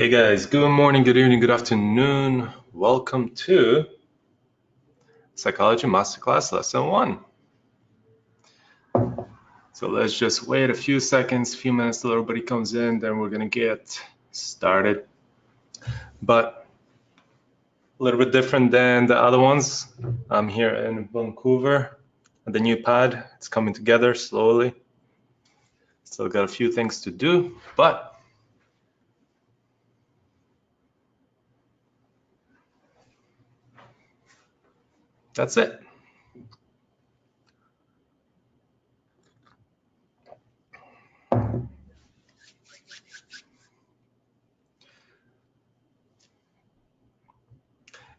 Hey guys, good morning, good evening, good afternoon. Welcome to Psychology Masterclass Lesson 1. So let's just wait a few seconds, few minutes till everybody comes in, then we're gonna get started. But a little bit different than the other ones. I'm here in Vancouver at the new pad. It's coming together slowly. Still got a few things to do, but that's it.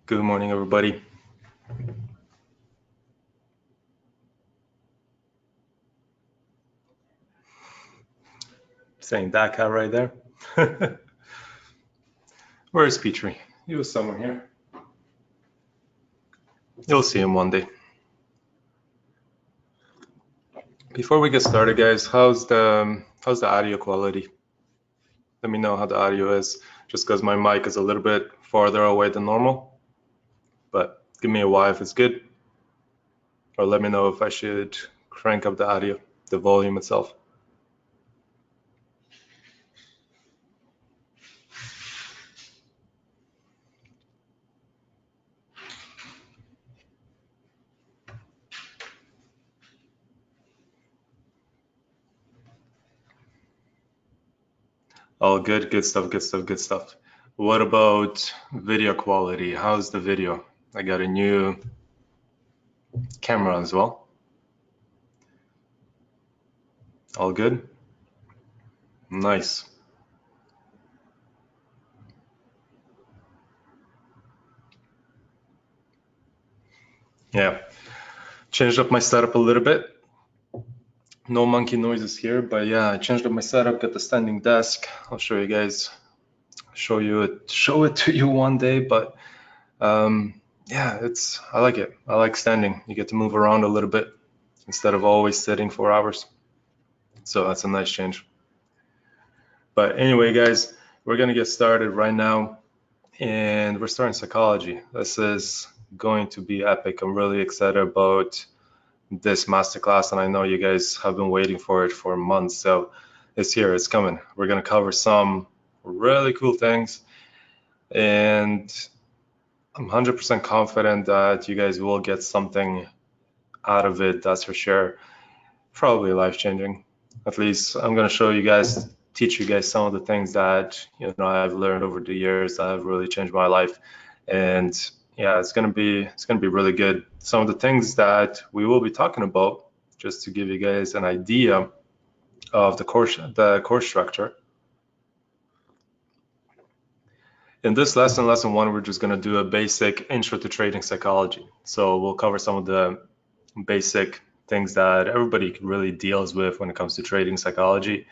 Good morning, everybody. Saying that guy right there. Where is Petrie? He was somewhere here. You'll see him one day. Before we get started, guys, how's the audio quality? Let me know how the audio is, just because my mic is a little bit farther away than normal. But give me a Y if it's good, or let me know if I should crank up the audio, the volume itself. All good, good stuff, good stuff, good stuff. What about video quality? How's the video? I got a new camera as well. All good? Nice. Yeah, changed up my setup a little bit. No monkey noises here, but yeah, I changed up my setup, got the standing desk. I'll show you guys, show it to you one day, but yeah, I like it. I like standing. You get to move around a little bit instead of always sitting for hours. So that's a nice change. But anyway, guys, we're gonna get started right now, and we're starting psychology. This is going to be epic. I'm really excited about this masterclass, and I know you guys have been waiting for it for months. So it's here, it's coming. We're gonna cover some really cool things, and I'm 100% confident that you guys will get something out of it, that's for sure. Probably life-changing. At least I'm going to show you guys, teach you guys some of the things that I've learned over the years that have really changed my life. And yeah, it's going to be really good. Some of the things that we will be talking about, just to give you guys an idea of the course structure. In this lesson 1, we're just going to do a basic intro to trading psychology. So we'll cover some of the basic things that everybody really deals with when it comes to trading psychology.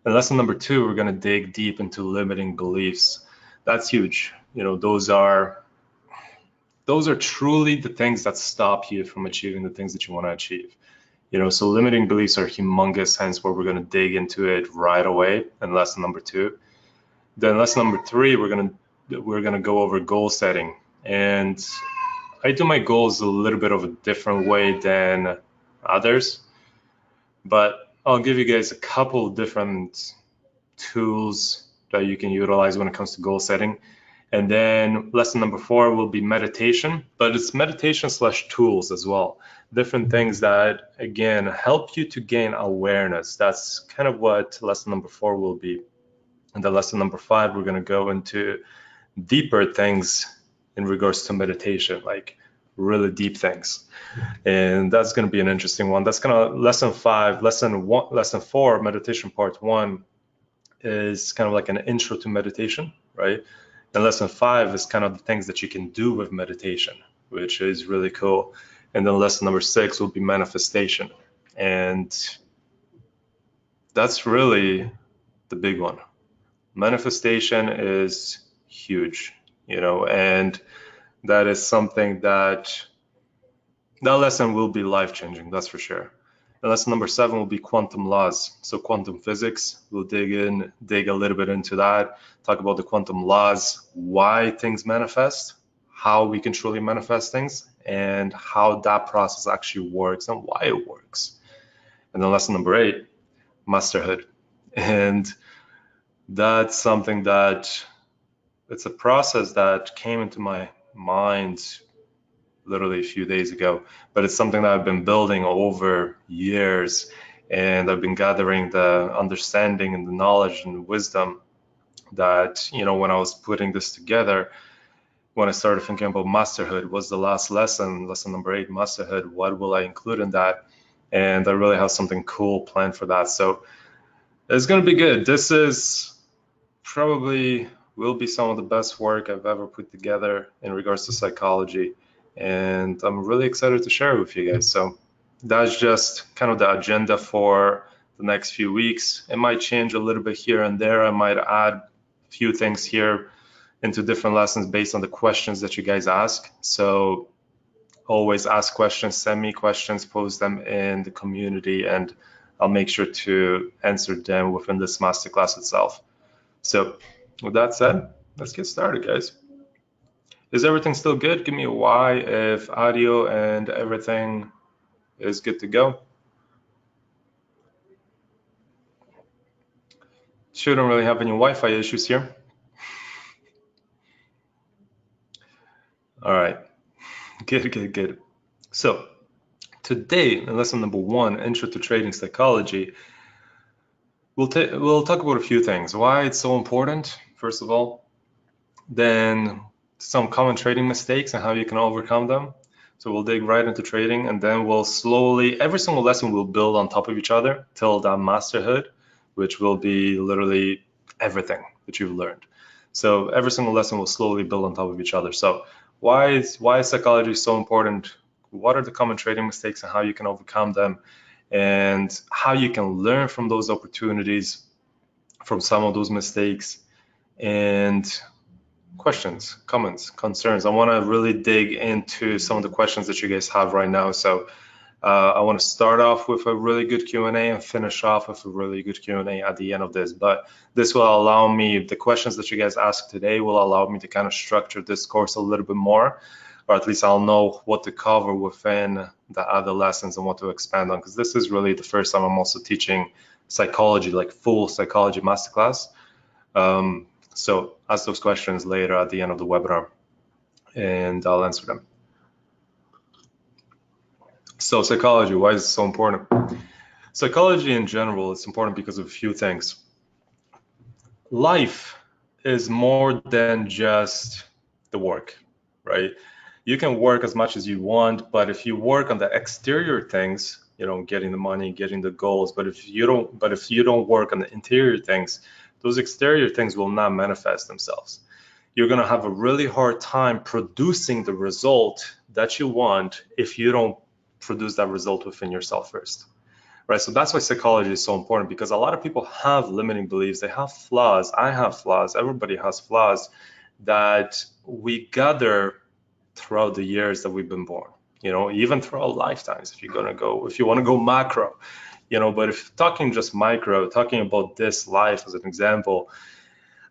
In lesson number 2, we're going to dig deep into limiting beliefs. That's huge. Those are truly the things that stop you from achieving the things that you want to achieve. So limiting beliefs are humongous, hence where we're going to dig into it right away in lesson number 2. Then lesson number 3, we're gonna go over goal setting, and I do my goals a little bit of a different way than others, but I'll give you guys a couple different tools that you can utilize when it comes to goal setting. And then lesson number 4 will be meditation, but it's meditation / tools as well. Different things that, again, help you to gain awareness. That's kind of what lesson number 4 will be. And then lesson number 5, we're going to go into deeper things in regards to meditation, like really deep things. And that's going to be an interesting one. That's kind of lesson 5. Lesson 4, meditation part 1, is kind of like an intro to meditation, right? And lesson 5 is kind of the things that you can do with meditation, which is really cool. And then lesson number 6 will be manifestation. And that's really the big one. Manifestation is huge, and that is something that lesson will be life-changing, that's for sure. And lesson number 7 will be quantum laws. So quantum physics, we'll dig a little bit into that, talk about the quantum laws, why things manifest, how we can truly manifest things, and how that process actually works and why it works. And then lesson number 8, masterhood. And that's something that it's a process that came into my mind literally a few days ago, but it's something that I've been building over years, and I've been gathering the understanding and the knowledge and the wisdom that, when I was putting this together, when I started thinking about masterhood, was the last lesson number 8, masterhood. What will I include in that? And I really have something cool planned for that. So it's going to be good. This is probably will be some of the best work I've ever put together in regards to psychology. And I'm really excited to share it with you guys. So that's just kind of the agenda for the next few weeks. It might change a little bit here and there. I might add a few things here into different lessons based on the questions that you guys ask. So always ask questions, send me questions, post them in the community, and I'll make sure to answer them within this masterclass itself. So with that said, let's get started, guys. Is everything still good? Give me a Y if audio and everything is good to go. Shouldn't really have any Wi-Fi issues here. All right, good. So today, in lesson number 1, Intro to Trading Psychology, we'll talk about a few things. Why it's so important, first of all, then some common trading mistakes and how you can overcome them. So we'll dig right into trading, and then we'll slowly, every single lesson will build on top of each other till that masterhood, which will be literally everything that you've learned. So every single lesson will slowly build on top of each other. So why is psychology so important? What are the common trading mistakes and how you can overcome them, and how you can learn from those opportunities, from some of those mistakes, and questions, comments, concerns. I want to really dig into some of the questions that you guys have right now. So I want to start off with a really good Q&A and finish off with a really good Q&A at the end of this. But this will allow me, the questions that you guys ask today will allow me to kind of structure this course a little bit more, or at least I'll know what to cover within the other lessons and what to expand on, because this is really the first time I'm also teaching psychology, like full psychology masterclass. So ask those questions later at the end of the webinar, and I'll answer them. So psychology, why is it so important? Psychology in general is important because of a few things. Life is more than just the work, right? You can work as much as you want, but if you work on the exterior things, getting the money, getting the goals, but if you don't work on the interior things, those exterior things will not manifest themselves. You're going to have a really hard time producing the result that you want if you don't produce that result within yourself first, right? So that's why psychology is so important, because a lot of people have limiting beliefs. They have flaws. I have flaws. Everybody has flaws that we gather throughout the years that we've been born, even throughout lifetimes, if you want to go macro. But if talking just micro, talking about this life as an example,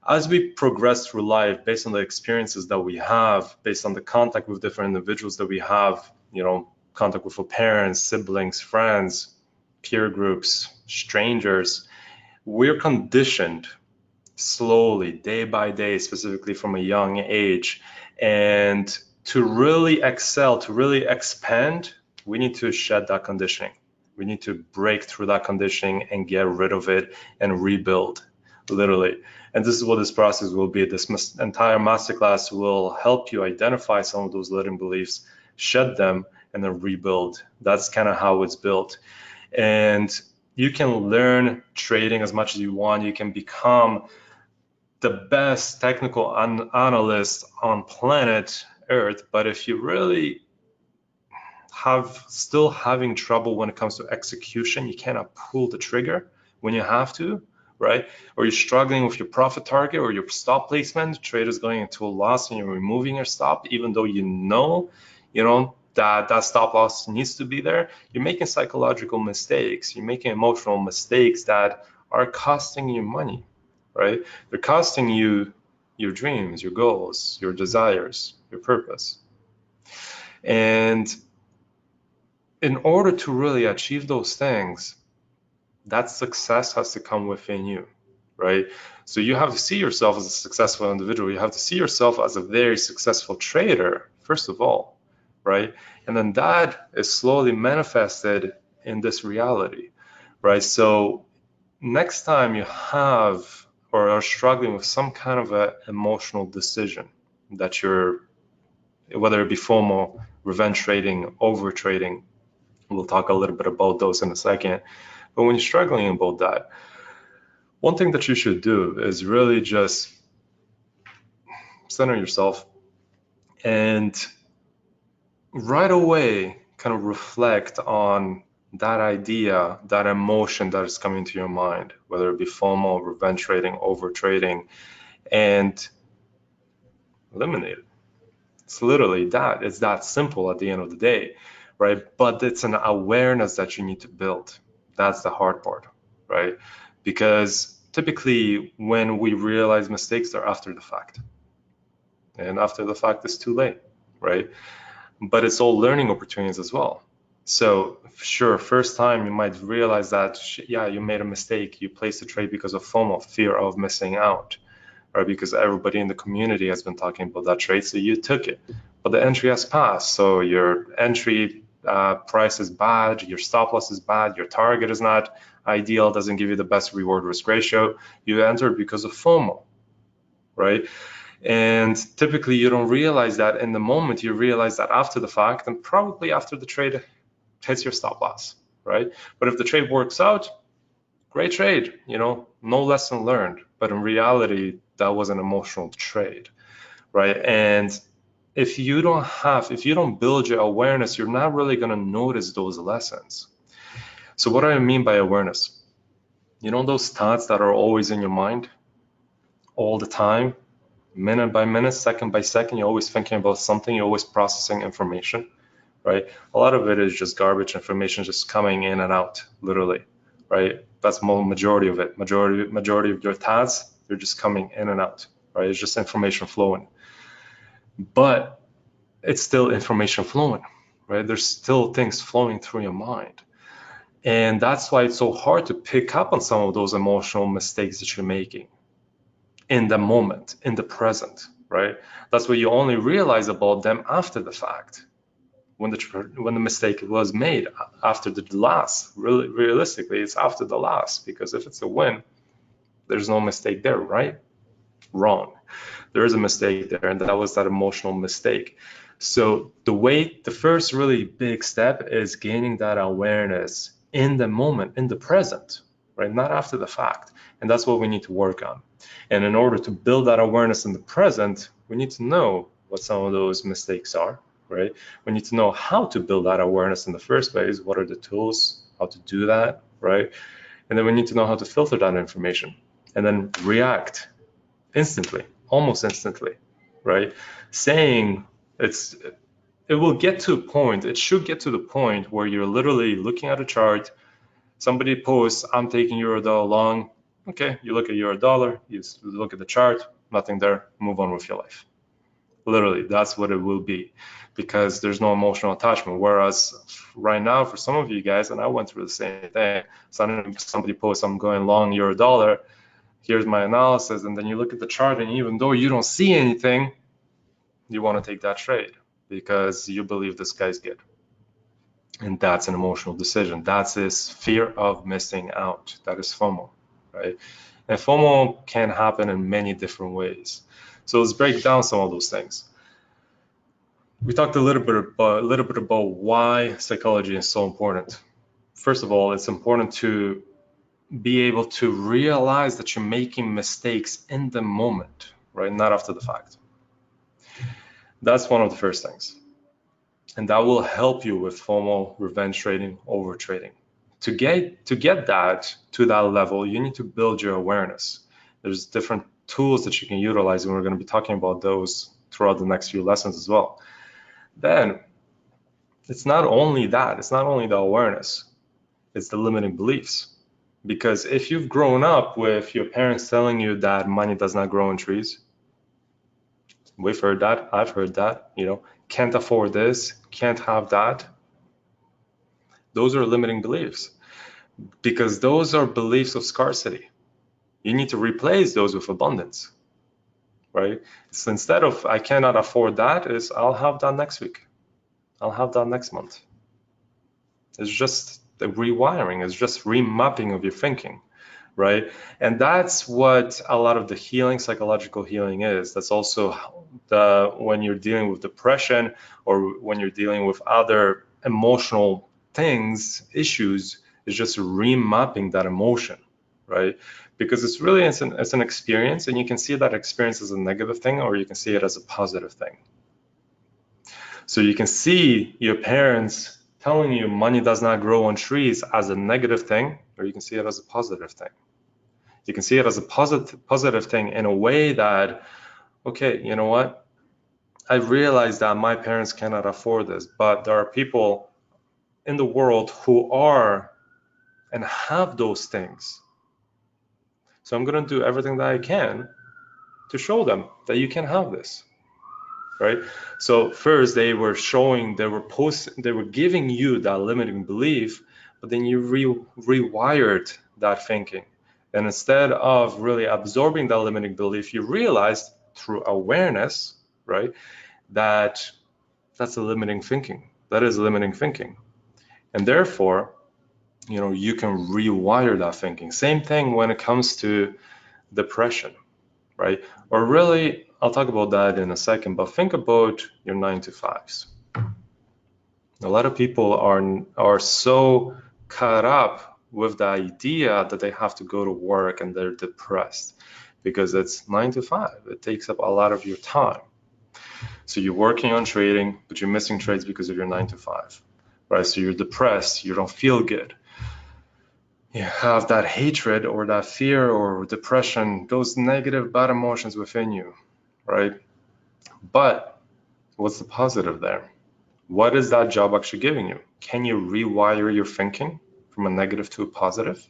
as we progress through life, based on the experiences that we have, based on the contact with different individuals that we have, contact with our parents, siblings, friends, peer groups, strangers, we're conditioned slowly, day by day, specifically from a young age. And to really excel, to really expand, we need to shed that conditioning. We need to break through that conditioning and get rid of it and rebuild, literally. And this is what this process will be. This entire masterclass will help you identify some of those limiting beliefs, shed them, and then rebuild. That's kind of how it's built. And you can learn trading as much as you want. You can become the best technical analyst on planet Earth, but if you really still having trouble when it comes to execution, you cannot pull the trigger when you have to, right? Or you're struggling with your profit target or your stop placement, trade is going into a loss and you're removing your stop, even though that stop loss needs to be there, you're making psychological mistakes, you're making emotional mistakes that are costing you money, right? They're costing you your dreams, your goals, your desires, your purpose. And in order to really achieve those things, that success has to come within you, right? So you have to see yourself as a successful individual. You have to see yourself as a very successful trader, first of all, right? And then that is slowly manifested in this reality, right? So next time you have or are struggling with some kind of an emotional decision that you're, whether it be FOMO, revenge trading, over trading, we'll talk a little bit about those in a second. But when you're struggling about that, one thing that you should do is really just center yourself and right away kind of reflect on that idea, that emotion that is coming to your mind, whether it be FOMO, revenge trading, over trading, and eliminate it. It's literally that. It's that simple at the end of the day, right? But it's an awareness that you need to build. That's the hard part, right? Because typically when we realize mistakes, they're after the fact. And after the fact, it's too late, right? But it's all learning opportunities as well. So sure, first time you might realize that, yeah, you made a mistake. You placed a trade because of FOMO, fear of missing out, right? Because everybody in the community has been talking about that trade, so you took it. But the entry has passed, so your entry price is bad, your stop loss is bad, your target is not ideal, doesn't give you the best reward risk ratio. You entered because of FOMO, right? And typically you don't realize that in the moment. You realize that after the fact, and probably after the trade hits your stop loss, right? But if the trade works out, great trade, no lesson learned. But in reality, that was an emotional trade, right? And if you don't build your awareness, you're not really going to notice those lessons. So what do I mean by awareness? Those thoughts that are always in your mind all the time, minute by minute, second by second, you're always thinking about something, you're always processing information, right? A lot of it is just garbage information just coming in and out, literally, right? That's the majority of it. Majority of your thoughts, they're just coming in and out, right? It's just information flowing. But it's still information flowing, right? There's still things flowing through your mind. And that's why it's so hard to pick up on some of those emotional mistakes that you're making in the moment, in the present, right? That's why you only realize about them after the fact, when the mistake was made, after the loss. Really, realistically, it's after the loss, because if it's a win, there's no mistake there, right? Wrong. There is a mistake there, and that was that emotional mistake. So the first really big step is gaining that awareness in the moment, in the present, right? Not after the fact. And that's what we need to work on. And in order to build that awareness in the present, we need to know what some of those mistakes are, right? We need to know how to build that awareness in the first place. What are the tools, how to do that, right? And then we need to know how to filter that information and then react instantly, almost instantly, right? Saying it will get to a point, it should get to the point where you're literally looking at a chart, somebody posts, I'm taking Eurodollar long. Okay, you look at Eurodollar, you look at the chart, nothing there, move on with your life. Literally, that's what it will be, because there's no emotional attachment. Whereas right now, for some of you guys, and I went through the same thing, somebody posts, I'm going long Eurodollar, here's my analysis, and then you look at the chart, and even though you don't see anything, you want to take that trade because you believe this guy's good. And that's an emotional decision. That's this fear of missing out. That is FOMO, right? And FOMO can happen in many different ways. So let's break down some of those things. We talked a little bit about why psychology is so important. First of all, it's important to be able to realize that you're making mistakes in the moment, right? Not after the fact. That's one of the first things. And that will help you with FOMO, revenge trading, over trading. To get that to that level, you need to build your awareness. There's different tools that you can utilize, and we're going to be talking about those throughout the next few lessons as well. Then It's not only that, it's not only the awareness, it's the limiting beliefs. Because if you've grown up with your parents telling you that money does not grow on trees, we've heard that, I've heard that, can't afford this, can't have that. Those are limiting beliefs because those are beliefs of scarcity. You need to replace those with abundance, right? So instead of I cannot afford that, is I'll have that next week. I'll have that next month. It's just the rewiring, it's just remapping of your thinking, right? And that's what a lot of the healing, psychological healing is. That's also when you're dealing with depression or when you're dealing with other emotional things, issues, is just remapping that emotion, right? Because it's an experience, and you can see that experience as a negative thing, or you can see it as a positive thing. So you can see your parents telling you money does not grow on trees as a negative thing, or you can see it as a positive thing. You can see it as a positive thing in a way that, okay, you know what? I realize that my parents cannot afford this, but there are people in the world who are and have those things. So I'm going to do everything that I can to show them that you can have this, right? So first they were giving you that limiting belief, but then you rewired that thinking. And instead of really absorbing that limiting belief, you realized through awareness, right, that that's a limiting thinking. That is limiting thinking. And therefore, you can rewire that thinking. Same thing when it comes to depression, right? Or really, I'll talk about that in a second, but think about your 9-to-5s. A lot of people are so caught up with the idea that they have to go to work and they're depressed because it's 9-to-5. It takes up a lot of your time. So you're working on trading, but you're missing trades because of your 9-to-5, right? So you're depressed, you don't feel good. You have that hatred or that fear or depression, those negative bad emotions within you, right? But what's the positive there? What is that job actually giving you? Can you rewire your thinking from a negative to a positive?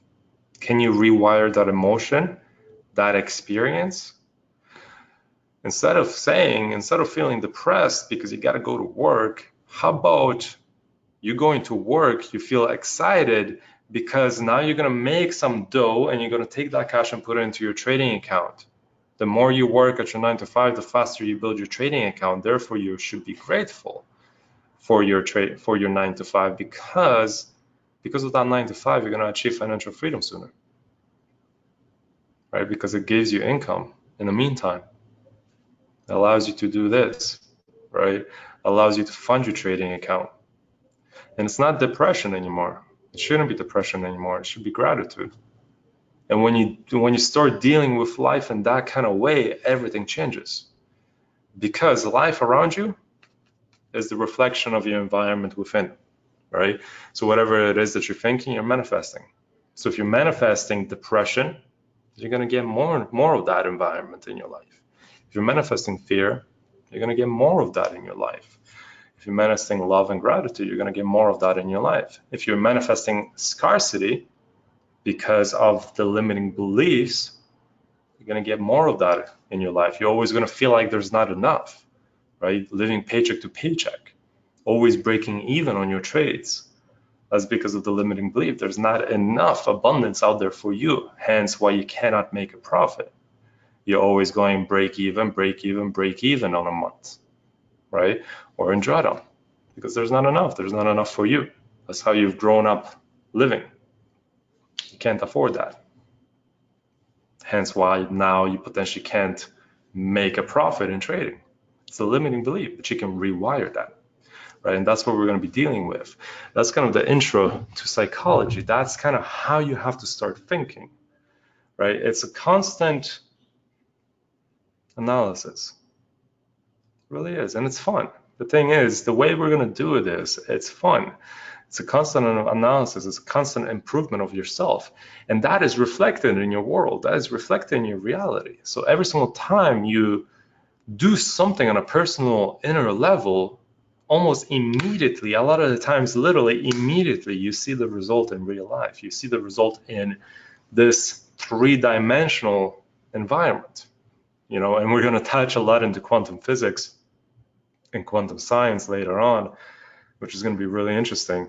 Can you rewire that emotion, that experience? Instead of feeling depressed because you got to go to work, how about you going to work, you feel excited because now you're going to make some dough and you're going to take that cash and put it into your trading account. The more you work at your 9-to-5, the faster you build your trading account. Therefore, you should be grateful for your 9-to-5 because of that 9-to-5, you're going to achieve financial freedom sooner, right? Because it gives you income in the meantime. It allows you to do this, right? Allows you to fund your trading account. And it's not depression anymore. It shouldn't be depression anymore. It should be gratitude. And when you start dealing with life in that kind of way, everything changes. Because life around you is the reflection of your environment within, right? So whatever it is that you're thinking, you're manifesting. So if you're manifesting depression, you're going to get more of that environment in your life. If you're manifesting fear, you're going to get more of that in your life. If you're manifesting love and gratitude, you're going to get more of that in your life. If you're manifesting scarcity because of the limiting beliefs, you're going to get more of that in your life. You're always going to feel like there's not enough, right? Living paycheck to paycheck, always breaking even on your trades. That's because of the limiting belief. There's not enough abundance out there for you, hence why you cannot make a profit. You're always going break even on a month, right? Or in drawdown, because there's not enough. There's not enough for you. That's how you've grown up living. You can't afford that. Hence why now you potentially can't make a profit in trading. It's a limiting belief, but you can rewire that, right? And that's what we're going to be dealing with. That's kind of the intro to psychology. That's kind of how you have to start thinking, right? It's a constant analysis. It really is, and it's fun. The thing is, the way we're going to do it is, it's fun. It's a constant analysis. It's a constant improvement of yourself. And that is reflected in your world. That is reflected in your reality. So every single time you do something on a personal inner level, almost immediately, a lot of the times, literally immediately, you see the result in real life. You see the result in this three-dimensional environment, you know, and we're going to touch a lot into quantum physics and quantum science later on, which is going to be really interesting.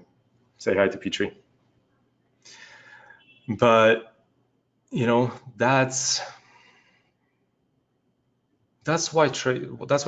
Say hi to Petrie. But, you know, that's why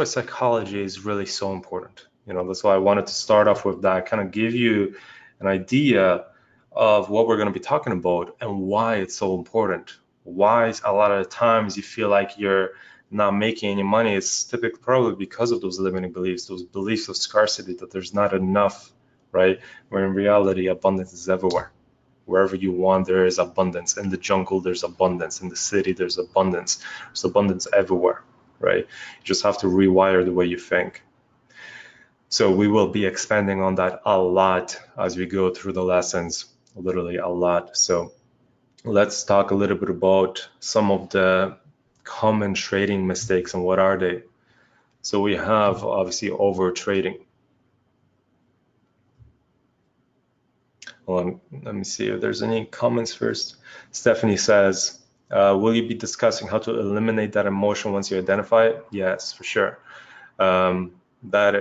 psychology is really so important. You know, that's why I wanted to start off with that, kind of give you an idea of what we're going to be talking about and why it's so important. Why a lot of the times you feel like you're not making any money. It's typically probably because of those limiting beliefs, those beliefs of scarcity, that there's not enough, right? Where in reality, abundance is everywhere. Wherever you want, there is abundance. In the jungle, there's abundance. In the city, there's abundance. There's abundance everywhere, right? You just have to rewire the way you think. So we will be expanding on that a lot as we go through the lessons, literally a lot. So let's talk a little bit about some of the common trading mistakes and what are they. So we have obviously over trading. Let me see if there's any comments first. Stephanie says, will you be discussing how to eliminate that emotion once you identify it? Yes, for sure. I'm going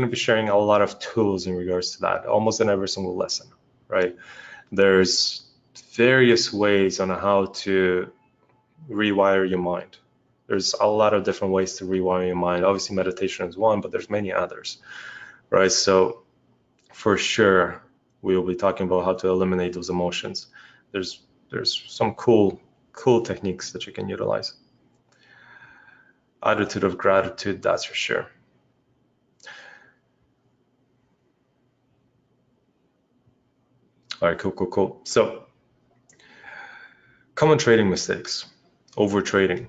to be sharing a lot of tools in regards to that, almost in every single lesson, right? There's various ways on how to rewire your mind. There's a lot of different ways to rewire your mind. Obviously, meditation is one, but there's many others, right? So for sure, we will be talking about how to eliminate those emotions. There's some cool techniques that you can utilize. Attitude of gratitude, that's for sure. All right, cool. So, common trading mistakes, over trading.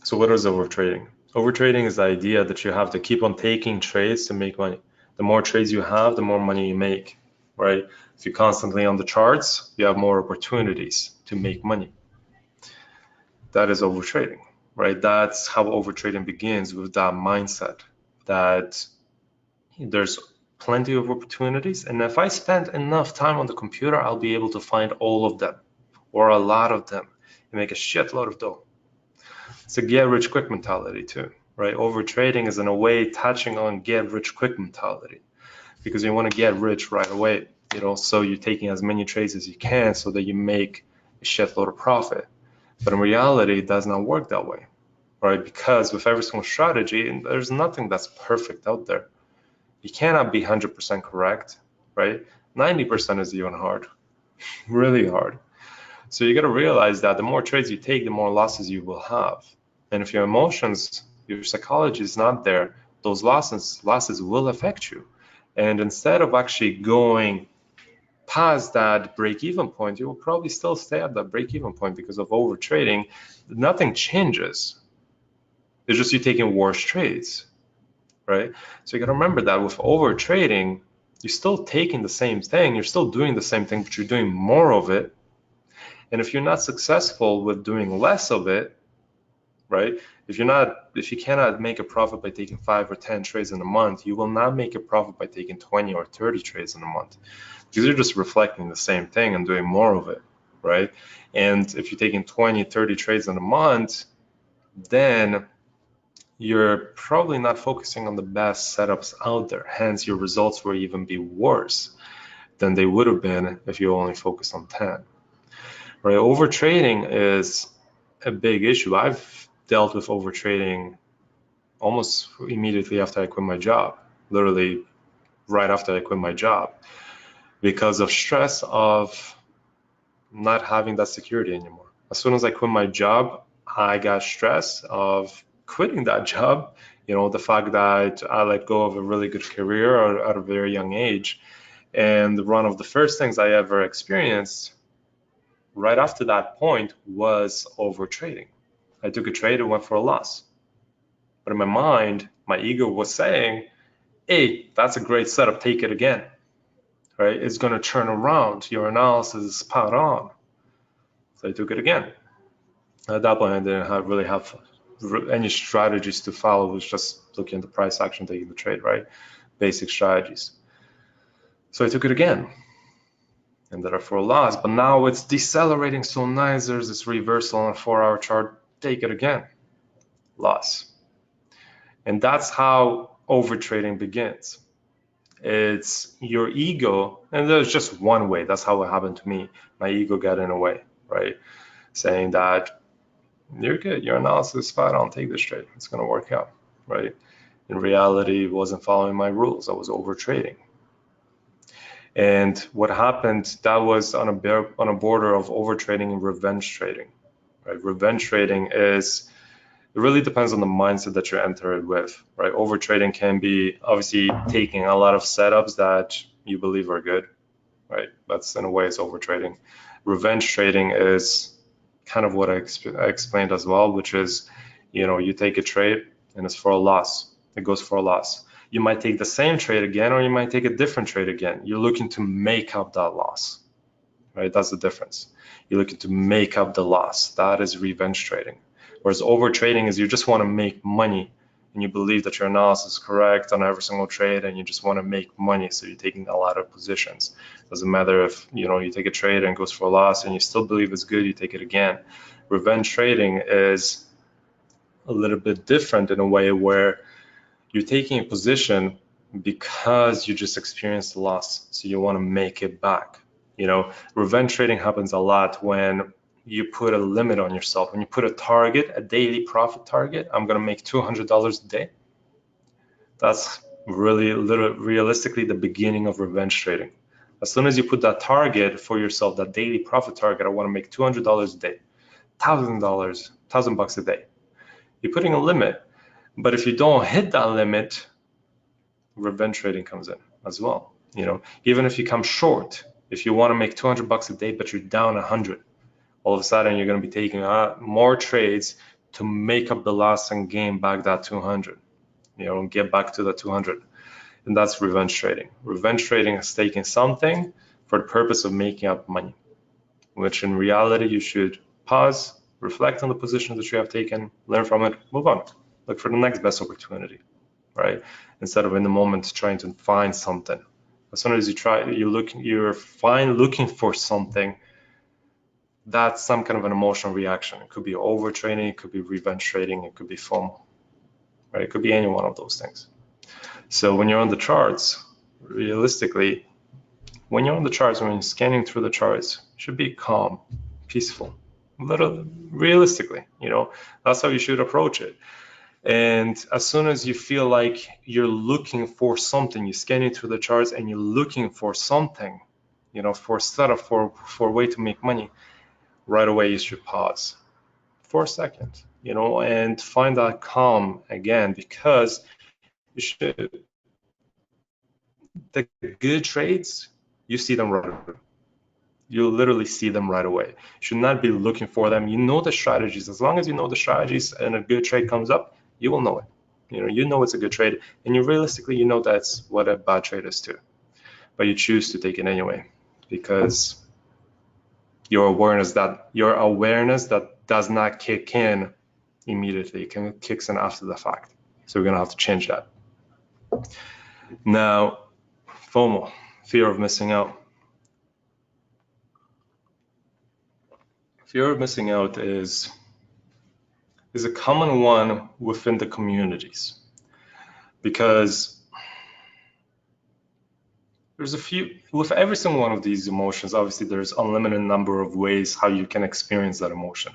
So what is over trading? Over trading is the idea that you have to keep on taking trades to make money. The more trades you have, the more money you make, right? If you're constantly on the charts, you have more opportunities to make money. That is over trading, right? That's how over trading begins, with that mindset that there's plenty of opportunities, and if I spend enough time on the computer, I'll be able to find all of them or a lot of them and make a shitload of dough. It's a get rich quick mentality too, right? Over trading is in a way touching on get rich quick mentality, because you want to get rich right away, you know, so you're taking as many trades as you can so that you make a shitload of profit. But in reality, it does not work that way, right? Because with every single strategy, there's nothing that's perfect out there. You cannot be 100% correct, right? 90% is even hard, really hard. So you got to realize that the more trades you take, the more losses you will have. And if your emotions, your psychology is not there, those losses will affect you. And instead of actually going past that break-even point, you will probably still stay at that break-even point because of over trading. Nothing changes. It's just you taking worse trades, right? So you got to remember that with over trading, you're still taking the same thing, you're still doing the same thing, but you're doing more of it. And if you're not successful with doing less of it, right? If you cannot make a profit by taking 5 or 10 trades in a month, you will not make a profit by taking 20 or 30 trades in a month, because you're just reflecting the same thing and doing more of it, right? And if you're taking 20, 30 trades in a month, then you're probably not focusing on the best setups out there. Hence, your results will even be worse than they would have been if you only focused on 10. Right? Over trading is a big issue. I've dealt with over trading almost immediately after I quit my job, literally right after I quit my job, because of stress of not having that security anymore. As soon as I quit my job, I got stress of quitting that job. You know, the fact that I let go of a really good career at a very young age. And one of the first things I ever experienced right after that point was over trading. I took a trade and went for a loss. But in my mind, my ego was saying, hey, that's a great setup, take it again, right? It's going to turn around. Your analysis is spot on. So I took it again. At that point, I didn't really have any strategies to follow. It was just looking at the price action, taking the trade, right? Basic strategies. So I took it again, and therefore a loss. But now it's decelerating so nice. There's this reversal on a 4-hour chart. Take it again, loss. And that's how overtrading begins. It's your ego, and there's just one way. That's how it happened to me. My ego got in the way, right? Saying that you're good, your analysis is spot on, take this trade, it's going to work out, right? In reality, it wasn't following my rules. I was overtrading. And what happened, that was on a border of overtrading and revenge trading, right? Revenge trading is, it really depends on the mindset that you enter it with, right? Overtrading can be obviously taking a lot of setups that you believe are good, right? That's, in a way, it's overtrading. Revenge trading is kind of what I explained as well, which is, you take a trade and it's for a loss. It goes for a loss. You might take the same trade again, or you might take a different trade again. You're looking to make up that loss, right? That's the difference. You're looking to make up the loss. That is revenge trading. Whereas overtrading is you just want to make money, and you believe that your analysis is correct on every single trade, and you just want to make money, so you're taking a lot of positions. Doesn't matter if you take a trade and it goes for a loss and you still believe it's good, you take it again. Revenge trading is a little bit different in a way where you're taking a position because you just experienced a loss, so you want to make it back. Revenge trading happens a lot when you put a limit on yourself. When you put a target, a daily profit target, I'm going to make $200 a day. That's really realistically the beginning of revenge trading. As soon as you put that target for yourself, that daily profit target, I want to make $200 a day, $1,000 a day. You're putting a limit, but if you don't hit that limit, revenge trading comes in as well. Even if you come short, if you want to make $200 a day, but you're down 100, all of a sudden you're going to be taking more trades to make up the loss and gain back that 200, and get back to the 200. And that's revenge trading. Revenge trading is taking something for the purpose of making up money, which in reality you should pause, reflect on the positions that you have taken, learn from it, move on, look for the next best opportunity, right? Instead of in the moment trying to find something. As soon as you're fine looking for something, that's some kind of an emotional reaction. It could be overtrading, it could be revenge trading, it could be FOMO, right? It could be any one of those things. So when you're on the charts, realistically, when you're on the charts, when you're scanning through the charts, you should be calm, peaceful, realistically, that's how you should approach it. And as soon as you feel like you're looking for something, you're scanning through the charts and you're looking for something, for a setup, for a way to make money, right away you should pause for a second, and find that calm again, because the good trades, you see them right away. You literally see them right away. You should not be looking for them. You know the strategies. As long as you know the strategies and a good trade comes up, you will know it. You know it's a good trade, and realistically, that's what a bad trade is too. But you choose to take it anyway, because your awareness that does not kick in immediately. It kicks in after the fact. So we're going to have to change that. Now, FOMO, fear of missing out. Fear of missing out is a common one within the communities, because there's with every single one of these emotions, obviously there's unlimited number of ways how you can experience that emotion.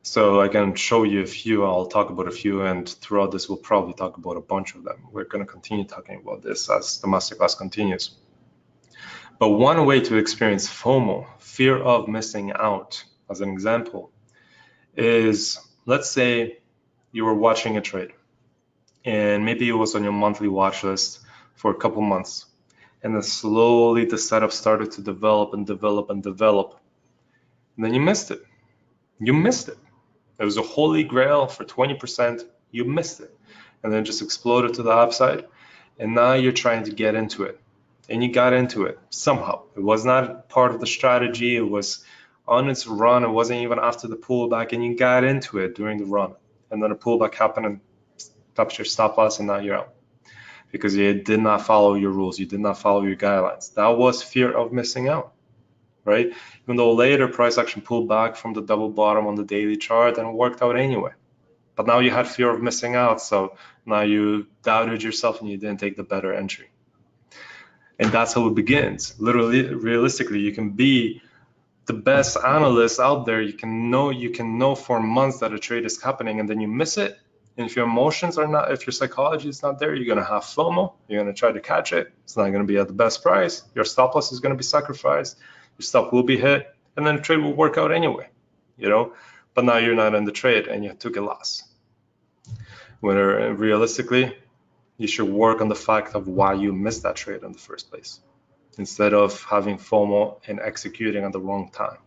So I can show you a few, I'll talk about a few, and throughout this we'll probably talk about a bunch of them. We're going to continue talking about this as the masterclass continues. But one way to experience FOMO, fear of missing out, as an example, is, let's say you were watching a trade, and maybe it was on your monthly watch list for a couple months, and then slowly the setup started to develop and develop and develop, and then you missed it. You missed it. It was a holy grail for 20%. You missed it, and then it just exploded to the upside, and now you're trying to get into it, and you got into it somehow. It was not part of the strategy. It was on its run. It wasn't even after the pullback, and you got into it during the run. and then a pullback happened and stops your stop loss, and now you're out because you did not follow your rules, you did not follow your guidelines. That was fear of missing out, right? Even though later price action pulled back from the double bottom on the daily chart and it worked out anyway. But now you had fear of missing out, so now you doubted yourself and you didn't take the better entry. And that's how it begins. Literally, realistically, you can be the best analyst out there. You can know for months that a trade is happening, and then you miss it. And if your emotions are not, if your psychology is not there, you're gonna have FOMO. You're gonna try to catch it. It's not gonna be at the best price. Your stop loss is gonna be sacrificed. Your stop will be hit, and then the trade will work out anyway, you know. But now you're not in the trade, and you took a loss. When realistically, you should work on the fact of why you missed that trade in the first place, instead of having FOMO and executing at the wrong time.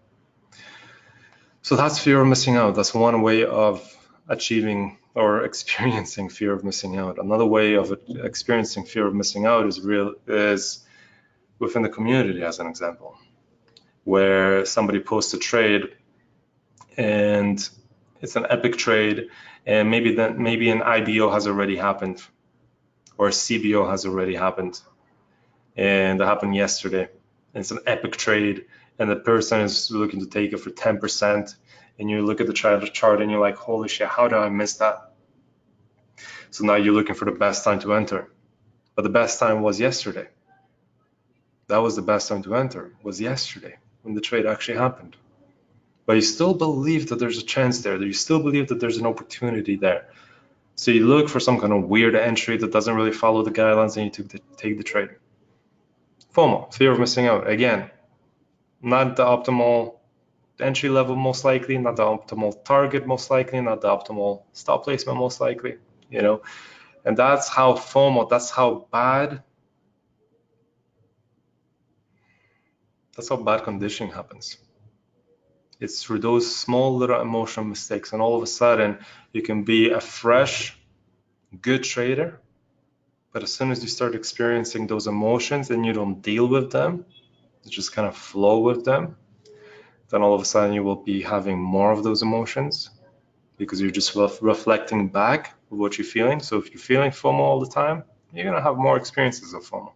So that's fear of missing out. That's one way of achieving or experiencing fear of missing out. Another way of experiencing fear of missing out is within the community, as an example, where somebody posts a trade and it's an epic trade, and maybe an IBO has already happened, or a CBO has already happened, and that happened yesterday. And it's an epic trade, and the person is looking to take it for 10%, and you look at the chart and you're like, holy shit, how did I miss that? So now you're looking for the best time to enter, but the best time was yesterday. That was the best time to enter, was yesterday, when the trade actually happened. But you still believe that there's a chance there, that you still believe that there's an opportunity there. So you look for some kind of weird entry that doesn't really follow the guidelines, and you take the trade. FOMO, fear of missing out. Again, not the optimal entry level most likely, not the optimal target most likely, not the optimal stop placement most likely, you know. And that's how FOMO, that's how bad conditioning happens. It's through those small little emotional mistakes, and all of a sudden you can be a fresh, good trader, but as soon as you start experiencing those emotions and you don't deal with them, you just kind of flow with them, then all of a sudden you will be having more of those emotions because you're just reflecting back what you're feeling. So if you're feeling FOMO all the time, you're gonna have more experiences of FOMO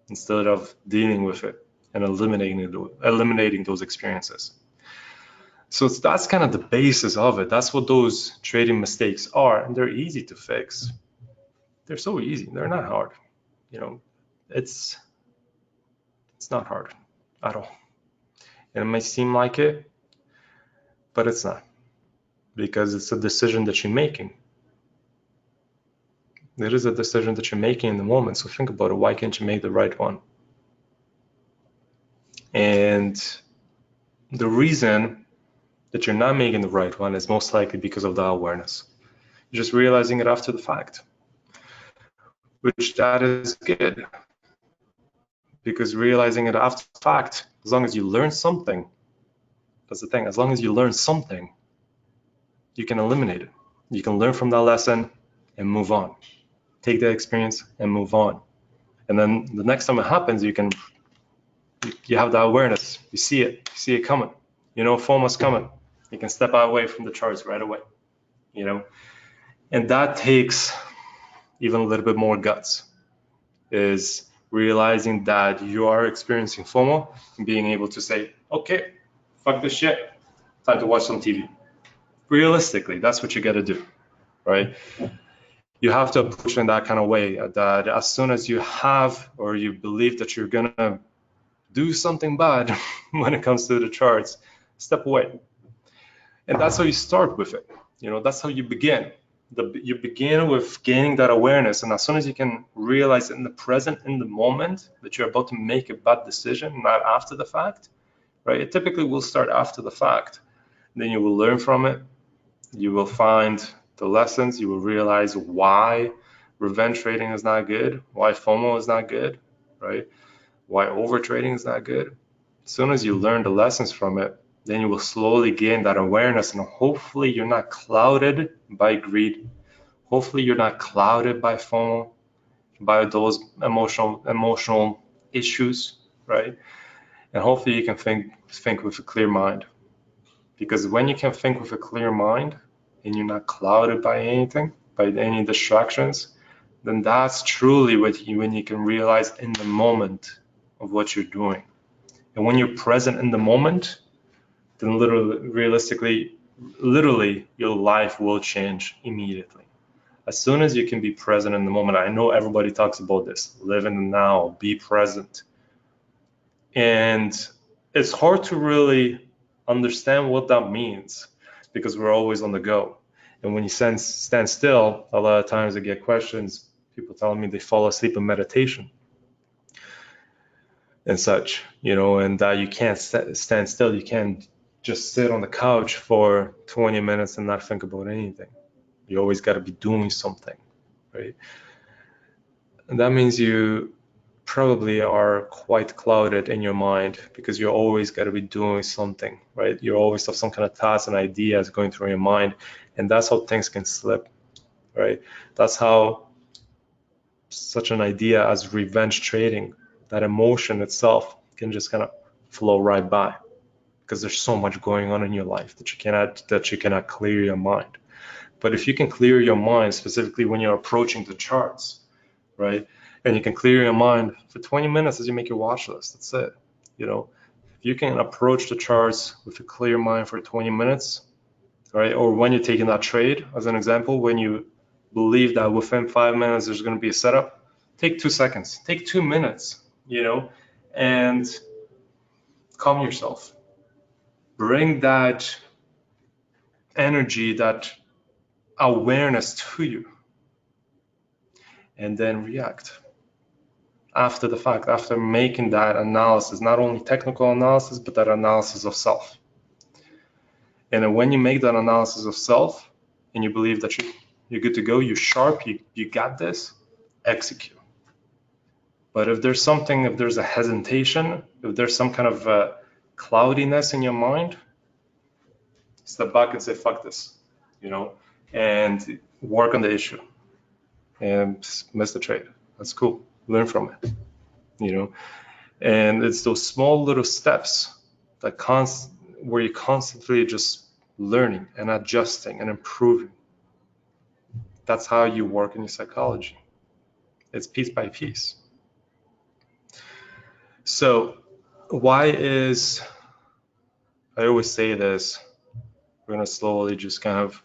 instead of dealing with it and eliminating those experiences. So that's kind of the basis of it. That's what those trading mistakes are, and they're easy to fix. They're so easy. They're not hard. You know, it's not hard at all. And it may seem like it, but it's not, because it's a decision that you're making. It is a decision that you're making in the moment. So think about it. Why can't you make the right one? And the reason that you're not making the right one is most likely because of the awareness. You're just realizing it after the fact, which that is good, because realizing it after the fact, as long as you learn something, that's the thing, as long as you learn something, you can eliminate it. You can learn from that lesson and move on. Take that experience and move on. And then the next time it happens, you have that awareness. You see it coming. You know FOMO's coming. You can step away from the charts right away, you know. And that takes even a little bit more guts, is realizing that you are experiencing FOMO and being able to say, okay, fuck this shit, time to watch some TV. Realistically, that's what you got to do, right? You have to approach it in that kind of way, that as soon as you have or you believe that you're gonna do something bad when it comes to the charts, step away. And that's how you start with it. You know, that's how you begin. You begin with gaining that awareness, and as soon as you can realize in the present, in the moment, that you're about to make a bad decision, not after the fact, right? It typically will start after the fact. Then you will learn from it. You will find the lessons. You will realize why revenge trading is not good, why FOMO is not good, right? Why overtrading is not good. As soon as you learn the lessons from it, then you will slowly gain that awareness, and hopefully you're not clouded by greed. Hopefully you're not clouded by FOMO, by those emotional issues, right? And hopefully you can think with a clear mind. Because when you can think with a clear mind, and you're not clouded by anything, by any distractions, then that's truly when you can realize in the moment of what you're doing. And when you're present in the moment, then literally, your life will change immediately. As soon as you can be present in the moment, I know everybody talks about this, live in the now, be present. And it's hard to really understand what that means because we're always on the go. And when you stand still, a lot of times I get questions, people telling me they fall asleep in meditation and such, and that you can't stand still. You can't just sit on the couch for 20 minutes and not think about anything. You always got to be doing something, right? And that means you probably are quite clouded in your mind because you're always got to be doing something, right? You always have some kind of thoughts and ideas going through your mind, and that's how things can slip, right? That's how such an idea as revenge trading, that emotion itself, can just kind of flow right by because there's so much going on in your life that you cannot clear your mind. But if you can clear your mind, specifically when you're approaching the charts, right? And you can clear your mind for 20 minutes as you make your watch list. That's it. If you can approach the charts with a clear mind for 20 minutes, right? Or when you're taking that trade, as an example, when you believe that within 5 minutes there's going to be a setup, take 2 seconds, take 2 minutes, and calm yourself. Bring that energy, that awareness to you, and then react after the fact, after making that analysis, not only technical analysis, but that analysis of self. And then when you make that analysis of self and you believe that you're good to go, you're sharp, you got this, execute. But if there's a hesitation, if there's some kind of cloudiness in your mind, step back and say, fuck this, and work on the issue and miss the trade. That's cool. Learn from it, And it's those small little steps where you're constantly just learning and adjusting and improving. That's how you work in your psychology. It's piece by piece. So I always say this, we're going to slowly just kind of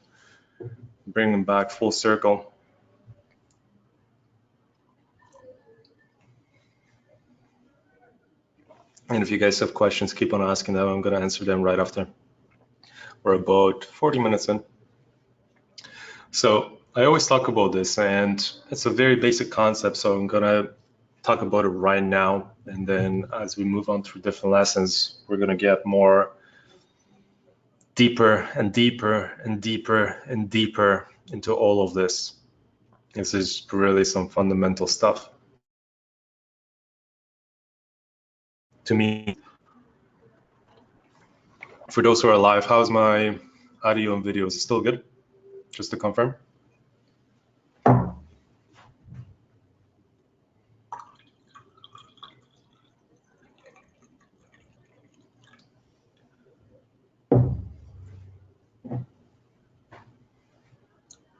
bring them back full circle. And if you guys have questions, keep on asking them. I'm going to answer them right after. We're about 40 minutes in. So I always talk about this, and it's a very basic concept, so I'm going to talk about it right now. And then as we move on through different lessons, we're going to get more deeper and deeper and deeper and deeper into all of this. This is really some fundamental stuff. To me, for those who are live, how's my audio and video? Is it still good? Just to confirm.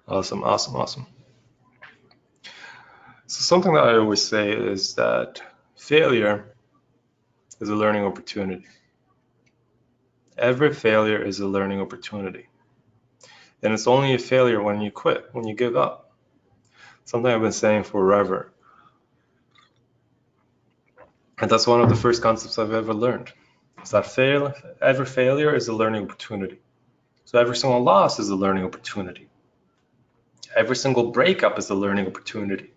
Awesome, awesome, awesome. So something that I always say is that failure is a learning opportunity. Every failure is a learning opportunity. And it's only a failure when you quit, when you give up. Something I've been saying forever. And that's one of the first concepts I've ever learned. Is that every failure is a learning opportunity. So every single loss is a learning opportunity. Every single breakup is a learning opportunity.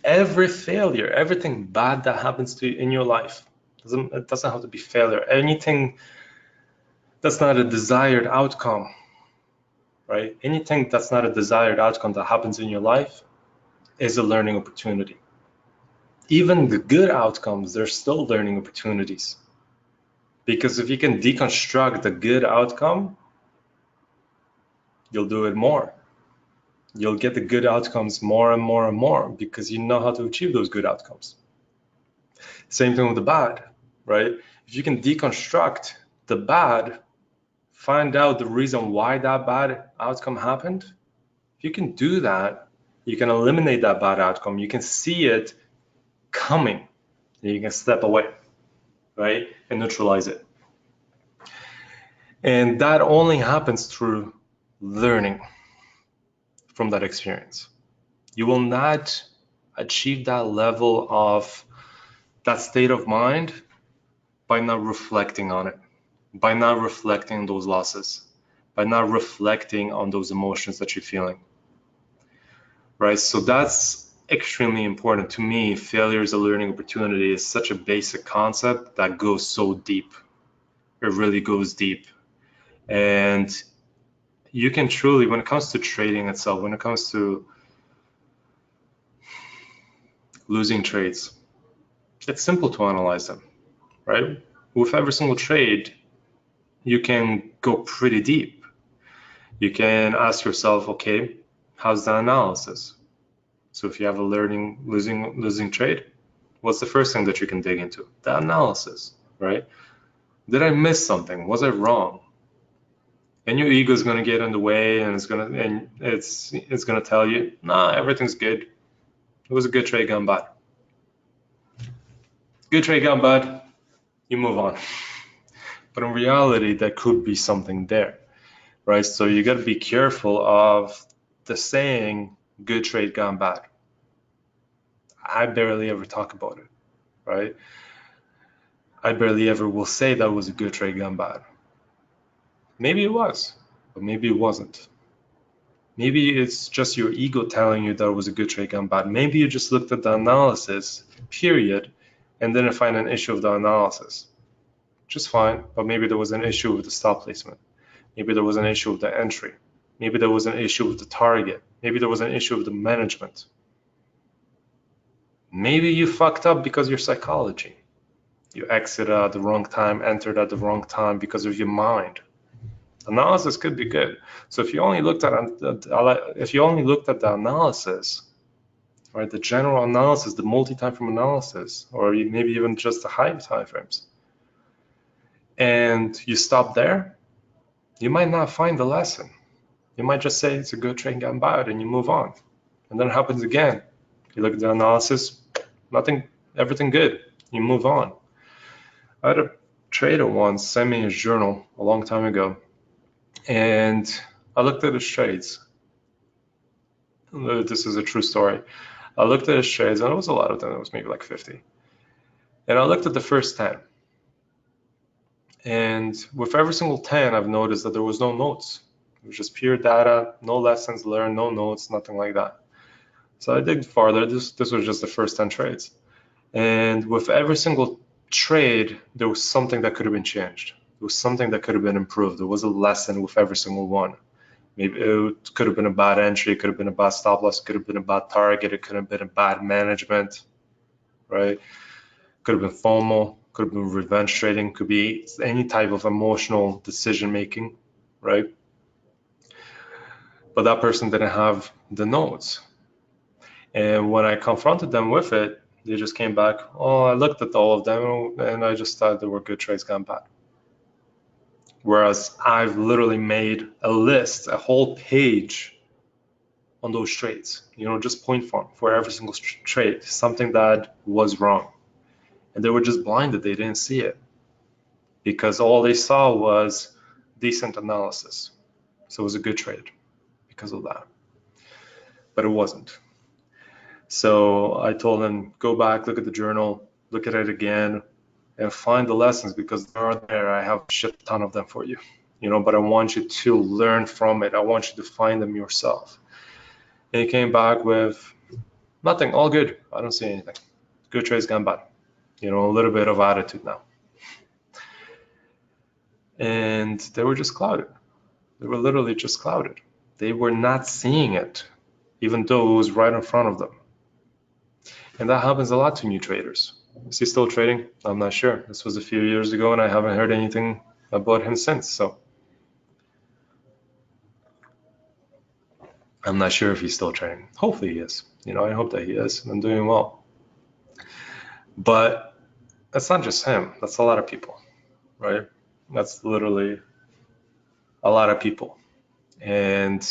Every failure, everything bad that happens to you in your life, it doesn't have to be failure. Anything that's not a desired outcome, right? Anything that's not a desired outcome that happens in your life is a learning opportunity. Even the good outcomes, they're still learning opportunities. Because if you can deconstruct the good outcome, you'll do it more. You'll get the good outcomes more and more and more because you know how to achieve those good outcomes. Same thing with the bad, right? If you can deconstruct the bad find out the reason why that bad outcome happened, if you can do that, you can eliminate that bad outcome. You can see it coming, and you can step away, right, and neutralize it. And that only happens through learning from that experience. You will not achieve that level of that state of mind by not reflecting on it, by not reflecting on those losses, by not reflecting on those emotions that you're feeling, right? So that's extremely important. To me, failure is a learning opportunity is such a basic concept that goes so deep. It really goes deep. And you can truly, when it comes to trading itself, when it comes to losing trades, it's simple to analyze them, right? With every single trade, you can go pretty deep. You can ask yourself, okay, how's the analysis? So if you have a losing trade, what's the first thing that you can dig into? The analysis, right? Did I miss something? Was I wrong? And your ego is going to get in the way, and it's going to tell you, nah, everything's good. It was a good trade gone bad. Good trade gone bad. You move on. But in reality, there could be something there, right? So you got to be careful of the saying, good trade gone bad. I barely ever talk about it, right? I barely ever will say that was a good trade gone bad. Maybe it was, but maybe it wasn't. Maybe it's just your ego telling you that it was a good trade gone bad. Maybe you just looked at the analysis, period, and didn't find an issue with the analysis. Just fine, but maybe there was an issue with the stop placement. Maybe there was an issue with the entry. Maybe there was an issue with the target. Maybe there was an issue with the management. Maybe you fucked up because of your psychology. You exited at the wrong time, entered at the wrong time because of your mind. Analysis could be good. So if you only looked at the analysis, right, the general analysis, the multi-time frame analysis, or maybe even just the high time frames, and you stop there, you might not find the lesson. You might just say it's a good trade gone bad, and you move on. And then it happens again. You look at the analysis, nothing, everything good. You move on. I had a trader once send me his journal a long time ago, and I looked at his trades. This is a true story. I looked at his trades, and it was a lot of them. It was maybe like 50. And I looked at the first 10. And with every single 10, I've noticed that there was no notes. It was just pure data, no lessons learned, no notes, nothing like that. So I dig farther. This was just the first 10 trades. And with every single trade, there was something that could have been changed. There was something that could have been improved. There was a lesson with every single one. Maybe it could have been a bad entry, it could have been a bad stop loss, it could have been a bad target, it could have been a bad management, right? Could have been FOMO, could have been revenge trading, could be any type of emotional decision making, right? But that person didn't have the notes. And when I confronted them with it, they just came back, oh, I looked at all of them and I just thought they were good trades gone bad. Whereas I've literally made a list, a whole page on those trades, just point form for every single trade, something that was wrong. And they were just blinded, they didn't see it because all they saw was decent analysis. So it was a good trade because of that, but it wasn't. So I told them, go back, look at the journal, look at it again, and find the lessons because they're there. I have a shit ton of them for you, but I want you to learn from it. I want you to find them yourself. And he came back with nothing, all good. I don't see anything. Good trades gone bad. A little bit of attitude now. And they were just clouded. They were literally just clouded. They were not seeing it, even though it was right in front of them. And that happens a lot to new traders. Is he still trading? I'm not sure. This was a few years ago, and I haven't heard anything about him since. So I'm not sure if he's still trading. Hopefully he is. I hope that he is and doing well. But that's not just him. That's a lot of people, right? That's literally a lot of people. And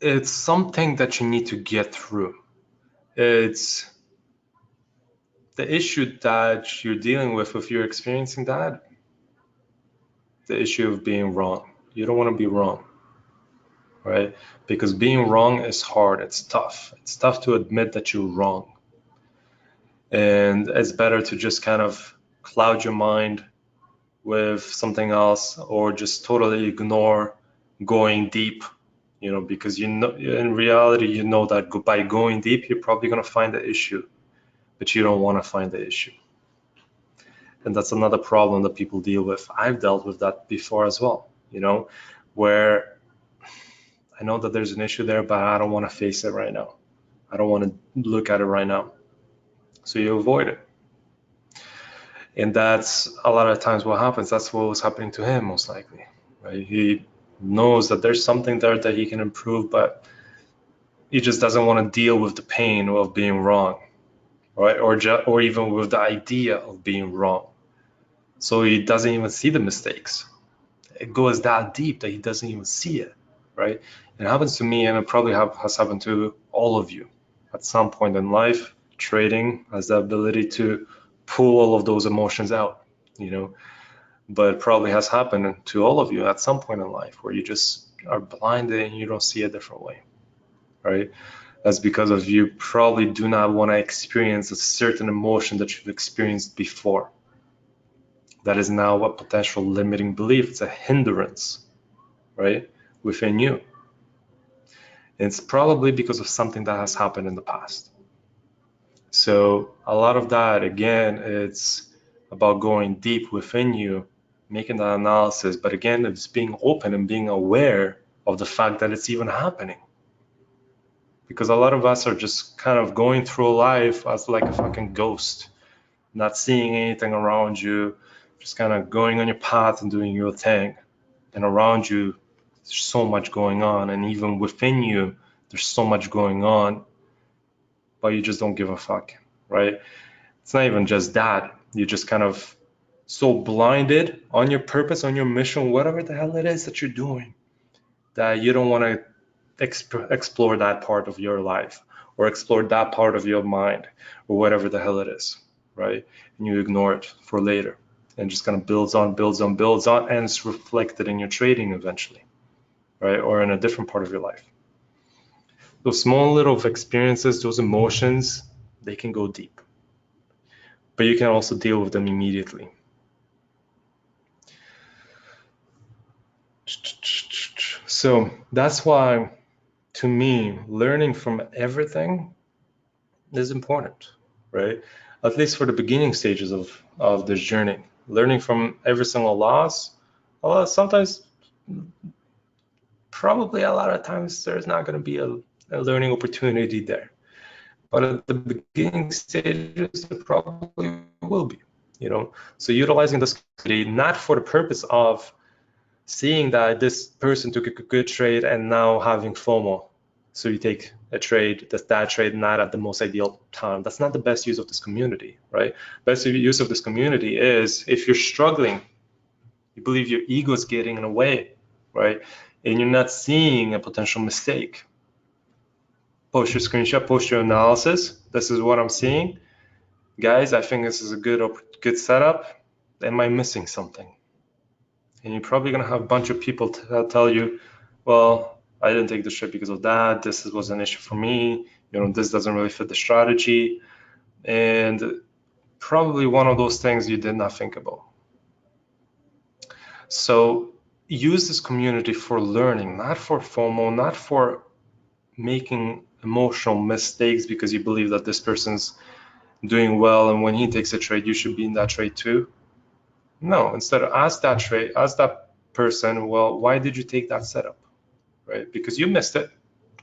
it's something that you need to get through. It's the issue that you're dealing with if you're experiencing that, the issue of being wrong. You don't want to be wrong, right? Because being wrong is hard. It's tough. It's tough to admit that you're wrong. And it's better to just kind of cloud your mind with something else, or just totally ignore going deep, because in reality, that by going deep, you're probably going to find the issue, but you don't want to find the issue. And that's another problem that people deal with. I've dealt with that before as well, where I know that there's an issue there, but I don't want to face it right now. I don't want to look at it right now. So you avoid it. And that's a lot of times what happens. That's what was happening to him, most likely, right? He knows that there's something there that he can improve, but he just doesn't want to deal with the pain of being wrong, right? Or even with the idea of being wrong. So he doesn't even see the mistakes. It goes that deep that he doesn't even see it, right? It happens to me, and it probably has happened to all of you at some point in life. Trading has the ability to pull all of those emotions out, but it probably has happened to all of you at some point in life where you just are blinded and you don't see a different way, right? That's because of you probably do not want to experience a certain emotion that you've experienced before. That is now a potential limiting belief. It's a hindrance, right, within you. And it's probably because of something that has happened in the past. So a lot of that, again, it's about going deep within you, making that analysis. But again, it's being open and being aware of the fact that it's even happening. Because a lot of us are just kind of going through life as like a fucking ghost, not seeing anything around you, just kind of going on your path and doing your thing. And around you, there's so much going on. And even within you, there's so much going on, but you just don't give a fuck, right? It's not even just that. You're just kind of so blinded on your purpose, on your mission, whatever the hell it is that you're doing, that you don't want to explore that part of your life or explore that part of your mind or whatever the hell it is, right? And you ignore it for later and just kind of builds on, and it's reflected in your trading eventually, right? Or in a different part of your life. Those small little experiences, those emotions, they can go deep, but you can also deal with them immediately. So that's why, to me, learning from everything is important, right? At least for the beginning stages of this journey. Learning from every single loss, sometimes, probably a lot of times, there's not going to be a learning opportunity there. But at the beginning stages, there probably will be, So utilizing this not for the purpose of seeing that this person took a good trade and now having FOMO. So you take a trade, that trade not at the most ideal time. That's not the best use of this community, right? Best use of this community is if you're struggling, you believe your ego is getting in the way, right? And you're not seeing a potential mistake. Post your screenshot, post your analysis. This is what I'm seeing. Guys, I think this is a good setup. Am I missing something? And you're probably going to have a bunch of people tell you, well, I didn't take the trade because of that. This was an issue for me. This doesn't really fit the strategy. And probably one of those things you did not think about. So use this community for learning, not for FOMO, not for making emotional mistakes because you believe that this person's doing well, and when he takes a trade, you should be in that trade too. No, instead ask that person, well, why did you take that setup, right? Because you missed it.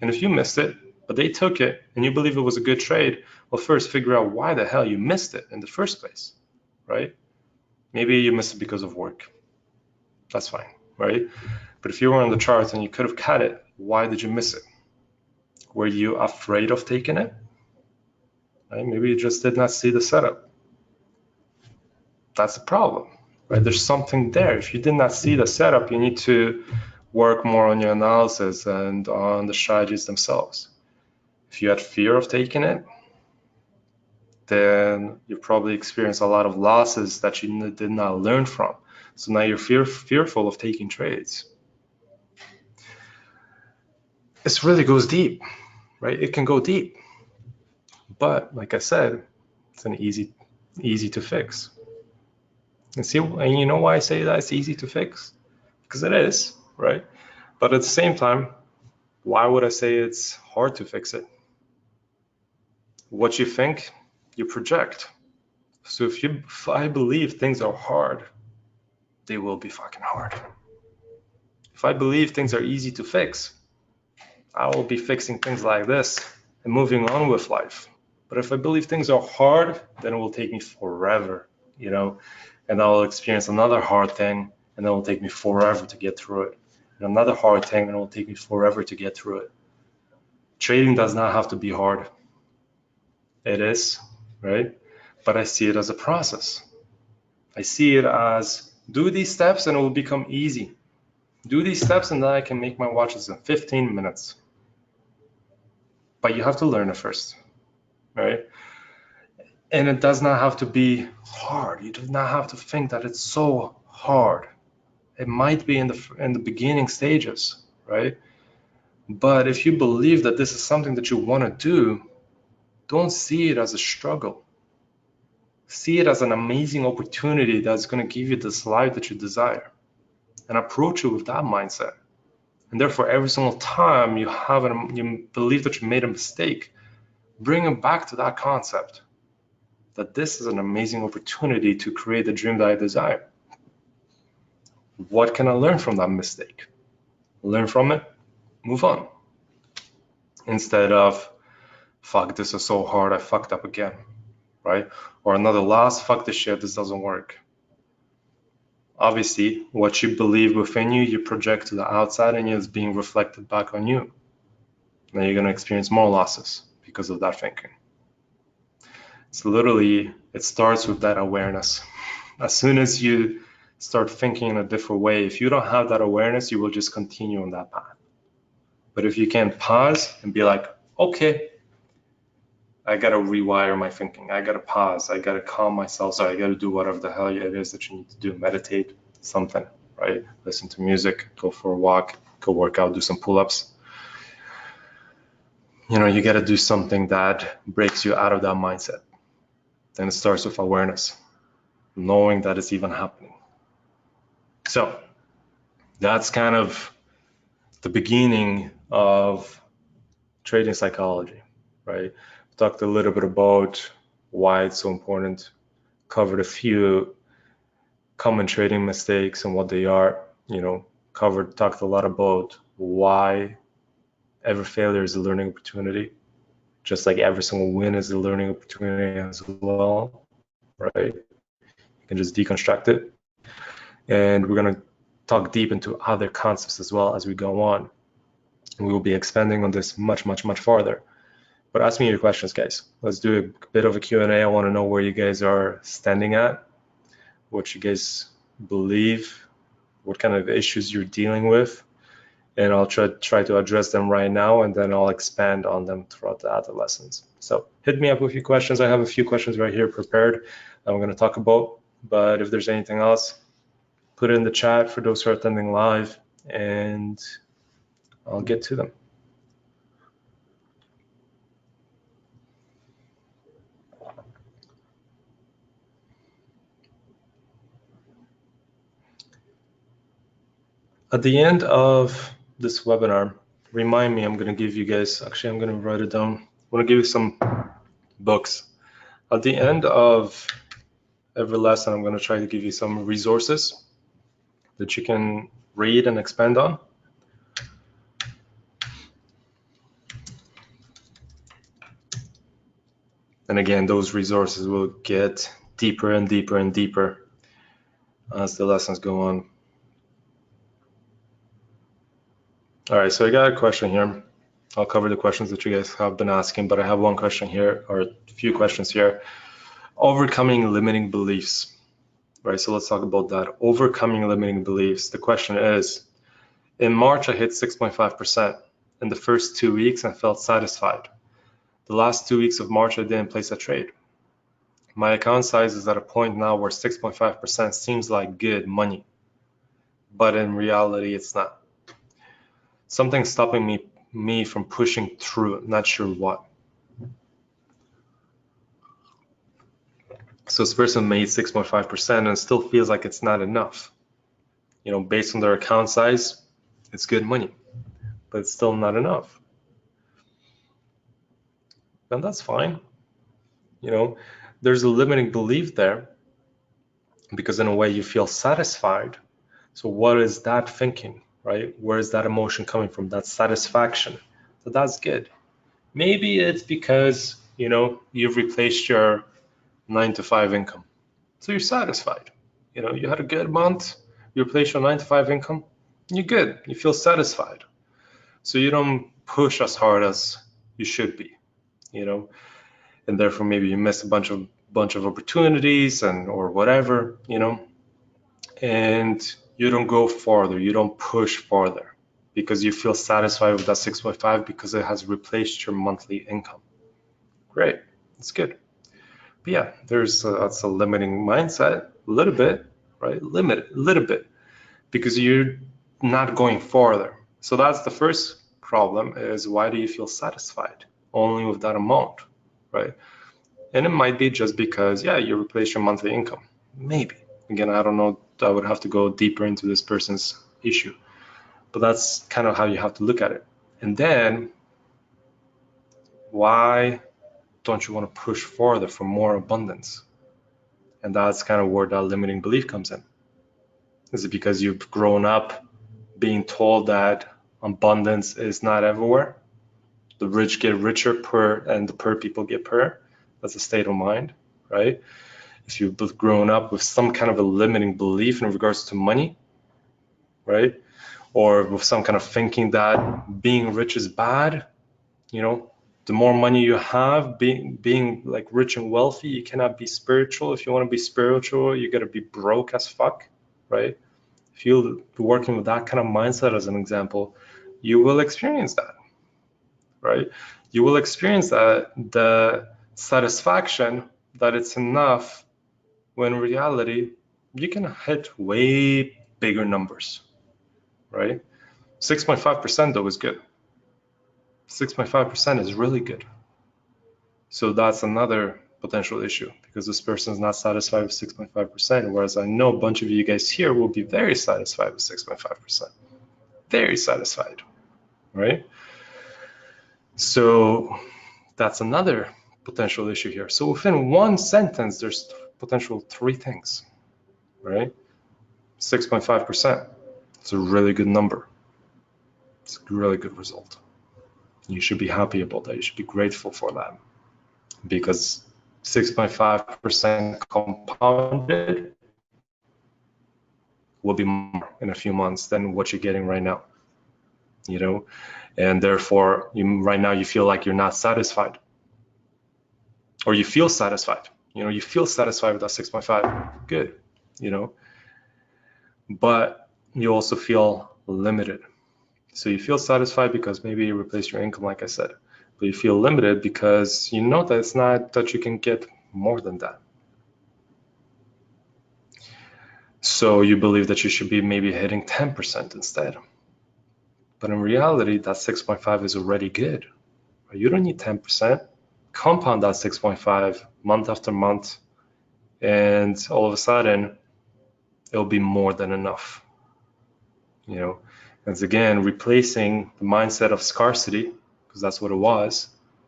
And if you missed it, but they took it and you believe it was a good trade, well, first figure out why the hell you missed it in the first place, right? Maybe you missed it because of work. That's fine, right? But if you were on the chart and you could have cut it, why did you miss it? Were you afraid of taking it? Right? Maybe you just did not see the setup. That's the problem, right? There's something there. If you did not see the setup, you need to work more on your analysis and on the strategies themselves. If you had fear of taking it, then you probably experienced a lot of losses that you did not learn from. So now you're fearful of taking trades. This really goes deep, right? It can go deep. But like I said, it's an easy to fix. And you know why I say that it's easy to fix? Because it is, right? But at the same time, why would I say it's hard to fix it? What you think, you project. So if I believe things are hard, they will be fucking hard. If I believe things are easy to fix, I will be fixing things like this and moving on with life. But if I believe things are hard, then it will take me forever, you know, and I'll experience another hard thing, and it will take me forever to get through it. And another hard thing, and it will take me forever to get through it. Trading does not have to be hard. It is, right? But I see it as a process. I see it as do these steps and it will become easy. Do these steps and then I can make my watches in 15 minutes. But you have to learn it first, right? And it does not have to be hard. You do not have to think that it's so hard. It might be in the beginning stages, right? But if you believe that this is something that you want to do, don't see it as a struggle. See it as an amazing opportunity that's going to give you this life that you desire, and approach it with that mindset. And therefore, every single time you believe that you made a mistake, bring it back to that concept that this is an amazing opportunity to create the dream that I desire. What can I learn from that mistake? Learn from it, move on. Instead of, fuck, this is so hard, I fucked up again, right? Or another loss, fuck this shit, this doesn't work. Obviously, what you believe within you, you project to the outside and it's being reflected back on you. Now you're going to experience more losses because of that thinking. It starts with that awareness. As soon as you start thinking in a different way, if you don't have that awareness, you will just continue on that path. But if you can pause and be like, okay, I got to rewire my thinking. I got to pause. I got to calm myself. So I got to do whatever the hell it is that you need to do. Meditate, something, right? Listen to music, go for a walk, go work out, do some pull-ups. You know, you got to do something that breaks you out of that mindset. Then it starts with awareness, knowing that it's even happening. So that's kind of the beginning of trading psychology, right? We talked a little bit about why it's so important, covered a few common trading mistakes and what they are, you know, talked a lot about why every failure is a learning opportunity, just like every single win is a learning opportunity as well, right? You can just deconstruct it. And we're going to talk deep into other concepts as well as we go on. We will be expanding on this much farther. But ask me your questions, guys. Let's do a bit of a Q&A. I want to know where you guys are standing at, what you guys believe, what kind of issues you're dealing with, and I'll try to address them right now, and then I'll expand on them throughout the other lessons. So hit me up with your questions. I have a few questions right here prepared that I'm going to talk about, but if there's anything else, put it in the chat for those who are attending live, and I'll get to them. At the end of this webinar, remind me, I'm going to give you guys, actually, I'm going to write it down. I want to give you some books. At the end of every lesson, I'm going to try to give you some resources that you can read and expand on. And again, those resources will get deeper and deeper and deeper as the lessons go on. All right, so I got a question here. I'll cover the questions that you guys have been asking, but I have one question here, or a few questions here. Overcoming limiting beliefs. right? So let's talk about that. Overcoming limiting beliefs. The question is, in March, I hit 6.5%. In the first 2 weeks, I felt satisfied. The last 2 weeks of March, I didn't place a trade. My account size is at a point now where 6.5% seems like good money, but in reality, it's not. Something's stopping me from pushing through it, not sure what. So this person made 6.5% and still feels like it's not enough. You know, based on their account size, it's good money, but it's still not enough. And that's fine. You know, there's a limiting belief there because in a way you feel satisfied. So what is that thinking, right? Where is that emotion coming from? That satisfaction. So that's good. Maybe it's because, you know, you've replaced your 9-to-5 income. So you're satisfied. You know, you had a good month, you replace your 9-to-5 income, you're good. You feel satisfied. So you don't push as hard as you should be, you know, and therefore maybe you miss a bunch of opportunities and or whatever, you know, and you don't go farther, you don't push farther because you feel satisfied with that 6.5 because it has replaced your monthly income. Great, that's good. But yeah, that's a limiting mindset, a little bit, right? Limit a little bit because you're not going farther. So that's the first problem is why do you feel satisfied only with that amount, right? And it might be just because, yeah, you replace your monthly income. Maybe. Again, I don't know. I would have to go deeper into this person's issue. But that's kind of how you have to look at it. And then, why don't you want to push farther for more abundance? And that's kind of where that limiting belief comes in. Is it because you've grown up being told that abundance is not everywhere? The rich get richer and the poor people get poorer. That's a state of mind, right? If you've grown up with some kind of a limiting belief in regards to money, right? Or with some kind of thinking that being rich is bad, you know, the more money you have, being like rich and wealthy, you cannot be spiritual. If you want to be spiritual, you got to be broke as fuck, right? If you're working with that kind of mindset as an example, you will experience that, right? You will experience that the satisfaction that it's enough when in reality, you can hit way bigger numbers, right? 6.5% though is good. 6.5% is really good. So that's another potential issue because this person is not satisfied with 6.5%, whereas I know a bunch of you guys here will be very satisfied with 6.5%. Very satisfied, right? So that's another potential issue here. So within one sentence, there's potential 3 things, right? 6.5%. It's a really good number. It's a really good result. You should be happy about that. You should be grateful for that because 6.5% compounded will be more in a few months than what you're getting right now, you know, and therefore right now you feel like you're not satisfied or you feel satisfied, you know, you feel satisfied with that 6.5, good, you know, but you also feel limited. So you feel satisfied because maybe you replace your income, like I said, but you feel limited because you know that it's not that you can get more than that. So you believe that you should be maybe hitting 10% instead. But in reality, that 6.5 is already good. You don't need 10%. Compound that 6.5 month after month, and all of a sudden, it'll be more than enough. You know, it's again replacing the mindset of scarcity, because that's what it was,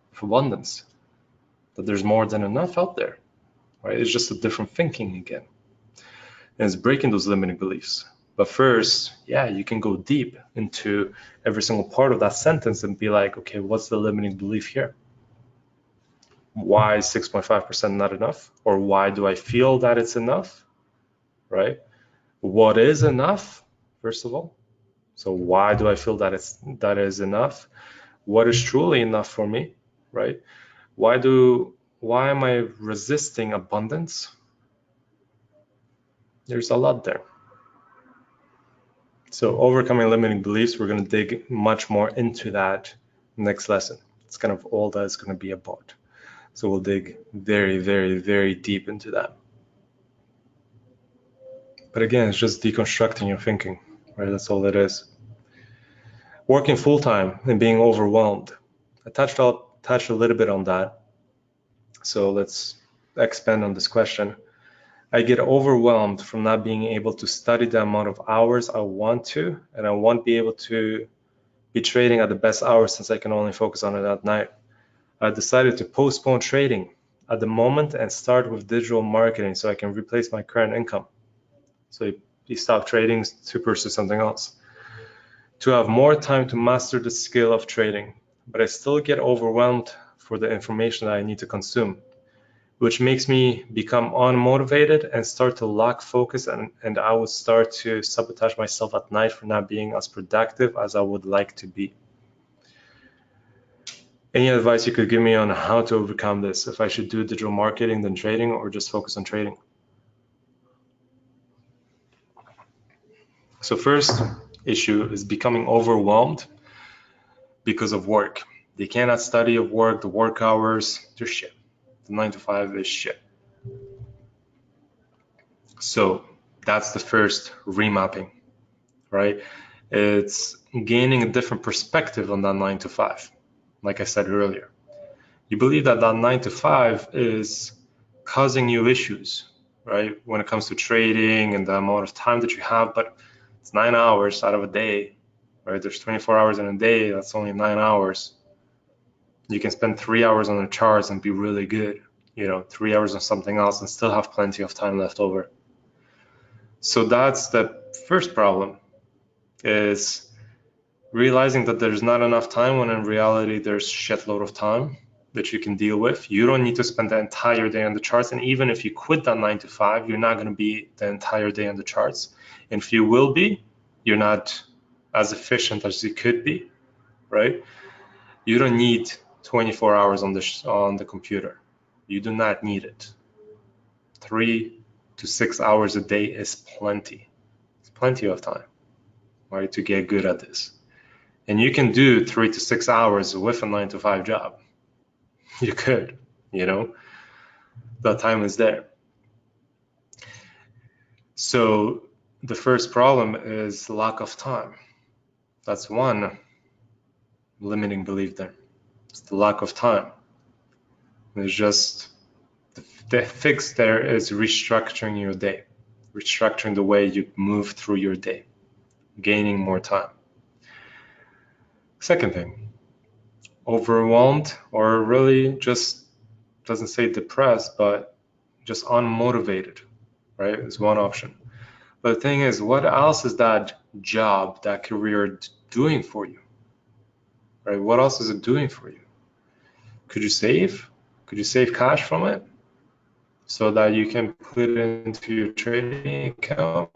with abundance. That there's more than enough out there, right? It's just a different thinking again. And it's breaking those limiting beliefs. But first, yeah, you can go deep into every single part of that sentence and be like, okay, what's the limiting belief here? Why is 6.5% not enough? Or why do I feel that it's enough, right? What is enough, first of all? So why do I feel that is enough? What is truly enough for me, right? Why am I resisting abundance? There's a lot there. So overcoming limiting beliefs, we're going to dig much more into that next lesson. It's kind of all that it's going to be about. So we'll dig very, very, very deep into that. But again, it's just deconstructing your thinking, right? That's all it is. Working full-time and being overwhelmed. I touched a little bit on that. So let's expand on this question. I get overwhelmed from not being able to study the amount of hours I want to, and I won't be able to be trading at the best hours since I can only focus on it at night. I decided to postpone trading at the moment and start with digital marketing so I can replace my current income. So you stop trading to pursue something else. To have more time to master the skill of trading, but I still get overwhelmed for the information that I need to consume, which makes me become unmotivated and start to lack focus, and I would start to sabotage myself at night for not being as productive as I would like to be. Any advice you could give me on how to overcome this? If I should do digital marketing then trading, or just focus on trading? So first issue is becoming overwhelmed because of work. They cannot study of work, the work hours, they're shit. The 9 to 5 is shit. So that's the first remapping, right? It's gaining a different perspective on that 9 to 5. Like I said earlier, you believe that that 9 to 5 is causing you issues, right? When it comes to trading and the amount of time that you have, but it's 9 hours out of a day, right? There's 24 hours in a day, that's only 9 hours. You can spend 3 hours on the charts and be really good, 3 hours on something else and still have plenty of time left over. So that's the first problem, is realizing that there's not enough time when in reality there's shitload of time that you can deal with. You don't need to spend the entire day on the charts, and even if you quit that 9 to 5, you're not going to be the entire day on the charts. And if you will be, you're not as efficient as you could be, right? You don't need 24 hours on the computer. You do not need it. 3 to 6 hours a day is plenty. It's plenty of time, right, to get good at this. And you can do 3 to 6 hours with a 9 to 5 job. You could, that time is there. So the first problem is lack of time. That's one limiting belief there. It's the lack of time. It's just the fix there is restructuring your day, restructuring the way you move through your day, gaining more time. Second thing, overwhelmed, or really just doesn't say depressed, but just unmotivated, right? Is one option. But the thing is, what else is that job, that career doing for you, right? What else is it doing for you? Could you save? Could you save cash from it so that you can put it into your trading account?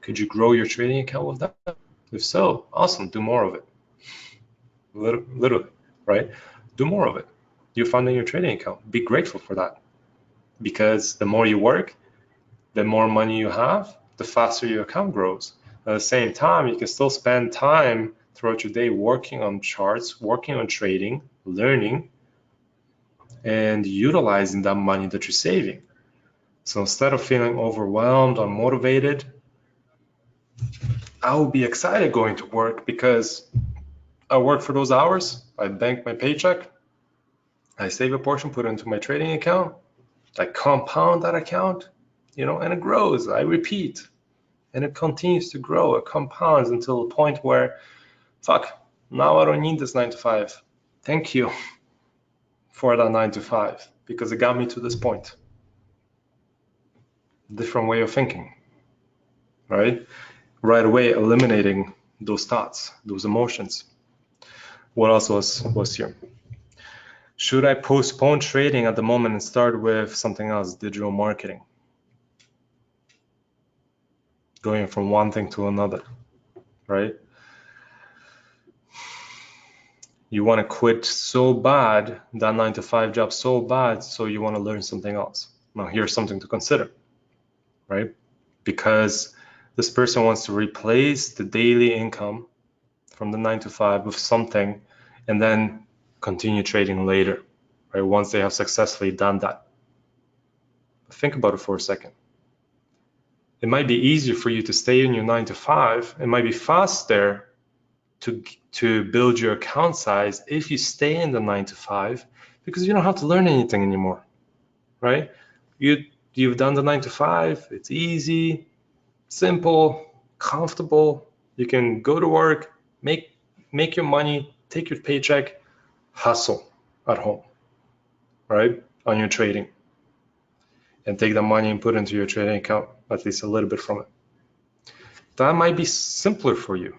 Could you grow your trading account with that? If so, awesome, do more of it. Literally, right? Do more of it. You're funding your trading account. Be grateful for that, because the more you work, the more money you have, the faster your account grows. At the same time, you can still spend time throughout your day working on charts, working on trading, learning, and utilizing that money that you're saving. So instead of feeling overwhelmed, unmotivated, I will be excited going to work because I work for those hours, I bank my paycheck, I save a portion, put it into my trading account, I compound that account, and it grows. I repeat, and it continues to grow. It compounds until a point where, fuck, now I don't need this 9 to 5. Thank you for that 9 to 5, because it got me to this point. Different way of thinking, right? Right away eliminating those thoughts, those emotions. What else was here? Should I postpone trading at the moment and start with something else, digital marketing? Going from one thing to another, right? You want to quit so bad, that 9 to 5 job so bad, so you want to learn something else. Now here's something to consider, right? because this person wants to replace the daily income from the 9 to 5 with something and then continue trading later, right? Once they have successfully done that. Think about it for a second. It might be easier for you to stay in your 9 to 5. It might be faster to build your account size if you stay in the 9 to 5, because you don't have to learn anything anymore, right? You've done the 9 to 5. It's easy, simple, comfortable. You can go to work, make your money, take your paycheck, hustle at home, right? On your trading, and take the money and put it into your trading account, at least a little bit from it. That might be simpler for you,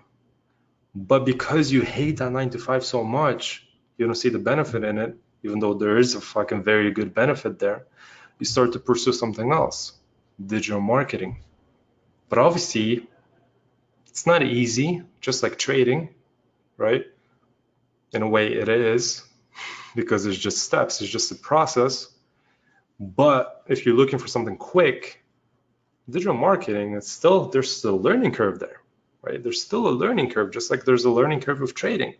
but because you hate that 9 to 5 so much, you don't see the benefit in it, even though there is a fucking very good benefit there. You start to pursue something else, digital marketing. But obviously, it's not easy, just like trading, right? In a way it is, because it's just steps, it's just a process. But if you're looking for something quick, digital marketing, there's still a learning curve there, right? There's still a learning curve, just like there's a learning curve with trading.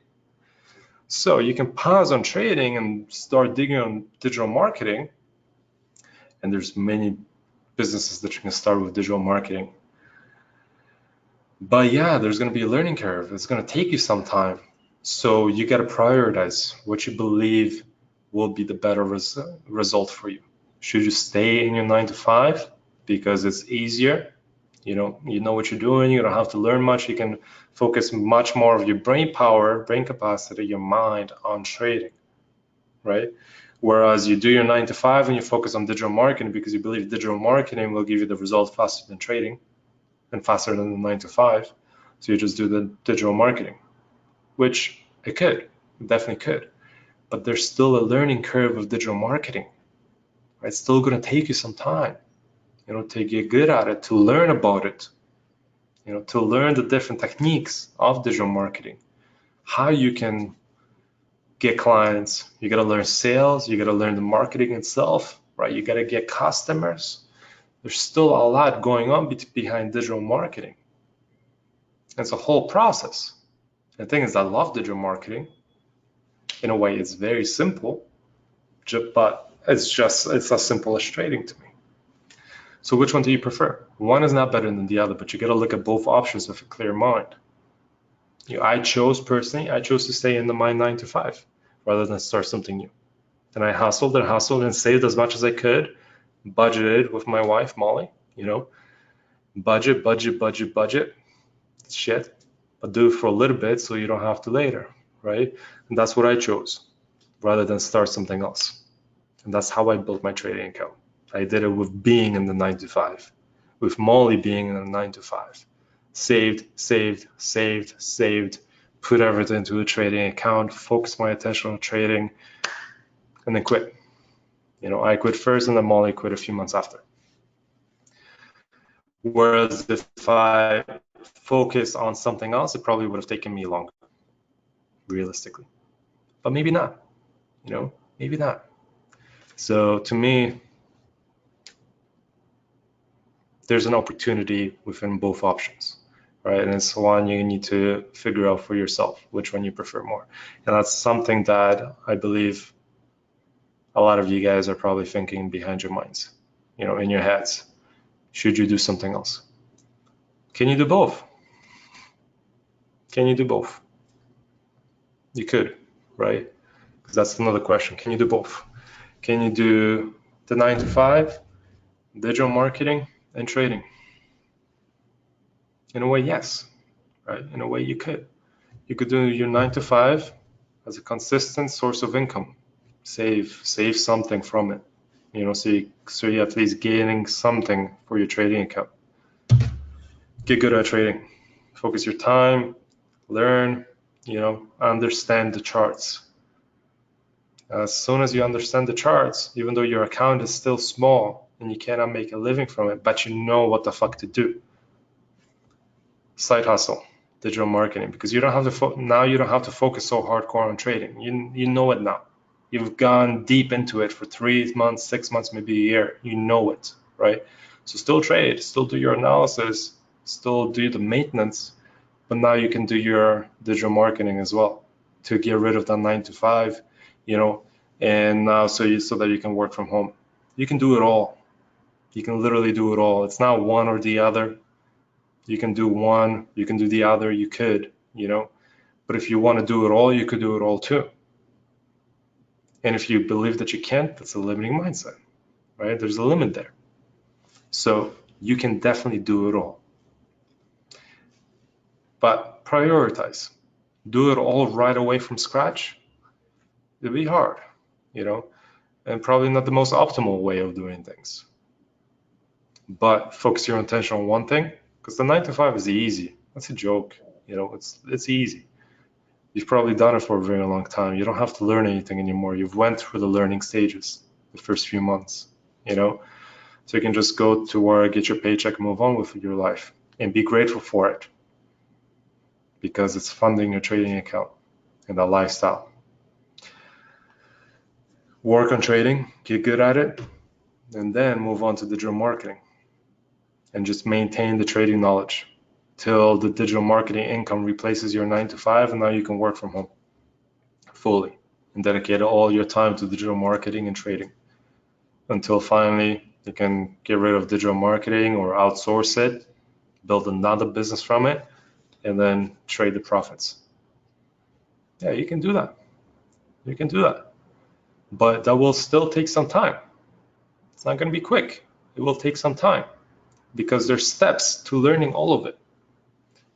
So you can pause on trading and start digging on digital marketing. And there's many businesses that you can start with digital marketing. But yeah, there's going to be a learning curve. It's going to take you some time. So you got to prioritize what you believe will be the better result for you. Should you stay in your 9 to 5 because it's easier? You know what you're doing. You don't have to learn much. You can focus much more of your brain power, brain capacity, your mind on trading, right? Whereas you do your 9 to 5 and you focus on digital marketing because you believe digital marketing will give you the result faster than trading and faster than the 9 to 5. So you just do the digital marketing, which it definitely could. But there's still a learning curve of digital marketing, right? It's still going to take you some time, to get good at it, to learn about it, to learn the different techniques of digital marketing, how you can get clients. You got to learn sales. You got to learn the marketing itself, right? You got to get customers. There's still a lot going on behind digital marketing. It's a whole process. The thing is, I love digital marketing. In a way, it's very simple, but it's as simple as trading to me. So which one do you prefer? One is not better than the other, but you got to look at both options with a clear mind. I chose to stay in my 9 to 5 rather than start something new. And I hustled and saved as much as I could, budgeted with my wife, Molly, budget, shit, but do it for a little bit so you don't have to later, right? And that's what I chose rather than start something else. And that's how I built my trading account. I did it with being in the 9 to 5, with Molly being in the 9 to 5. Saved, put everything into a trading account, focus my attention on trading, and then quit. I quit first and then Molly quit a few months after. Whereas if I focused on something else, it probably would have taken me longer, realistically. But maybe not, maybe not. So to me, there's an opportunity within both options, right? And it's one you need to figure out for yourself, which one you prefer more. And that's something that I believe a lot of you guys are probably thinking behind your minds, in your heads. Should you do something else? Can you do both? Can you do both? You could, right? Because that's another question. Can you do both? Can you do the 9 to 5, digital marketing, and trading? In a way, yes, right? In a way, you could. You could do your 9 to 5 as a consistent source of income. Save something from it, so you're at least gaining something for your trading account. Get good at trading. Focus your time, learn, understand the charts. As soon as you understand the charts, even though your account is still small and you cannot make a living from it, but you know what the fuck to do. Side hustle, digital marketing, because you don't have to focus so hardcore on trading. You know it now. You've gone deep into it for 3 months, 6 months, maybe a year. You know it, right? So still trade, still do your analysis, still do the maintenance, but now you can do your digital marketing as well to get rid of that 9 to 5, you know, and now so that you can work from home. You can do it all. You can literally do it all. It's not one or the other. You can do one, you can do the other, you could, you know, but if you want to do it all, you could do it all too. And if you believe that you can't, that's a limiting mindset, right? There's a limit there. So you can definitely do it all. But prioritize. Do it all right away from scratch. It'll be hard, you know, and probably not the most optimal way of doing things. But focus your attention on one thing, because the 9 to 5 is easy. That's a joke, you know, it's easy. You've probably done it for a very long time. You don't have to learn anything anymore. You've went through the learning stages the first few months, you know, so you can just go to work, get your paycheck, and move on with your life and be grateful for it because it's funding your trading account and that lifestyle. Work on trading, get good at it, and then move on to digital marketing and just maintain the trading knowledge till the digital marketing income replaces your 9 to 5, and now you can work from home fully and dedicate all your time to digital marketing and trading until finally you can get rid of digital marketing or outsource it, build another business from it, and then trade the profits. Yeah, you can do that. You can do that. But that will still take some time. It's not going to be quick. It will take some time because there's steps to learning all of it.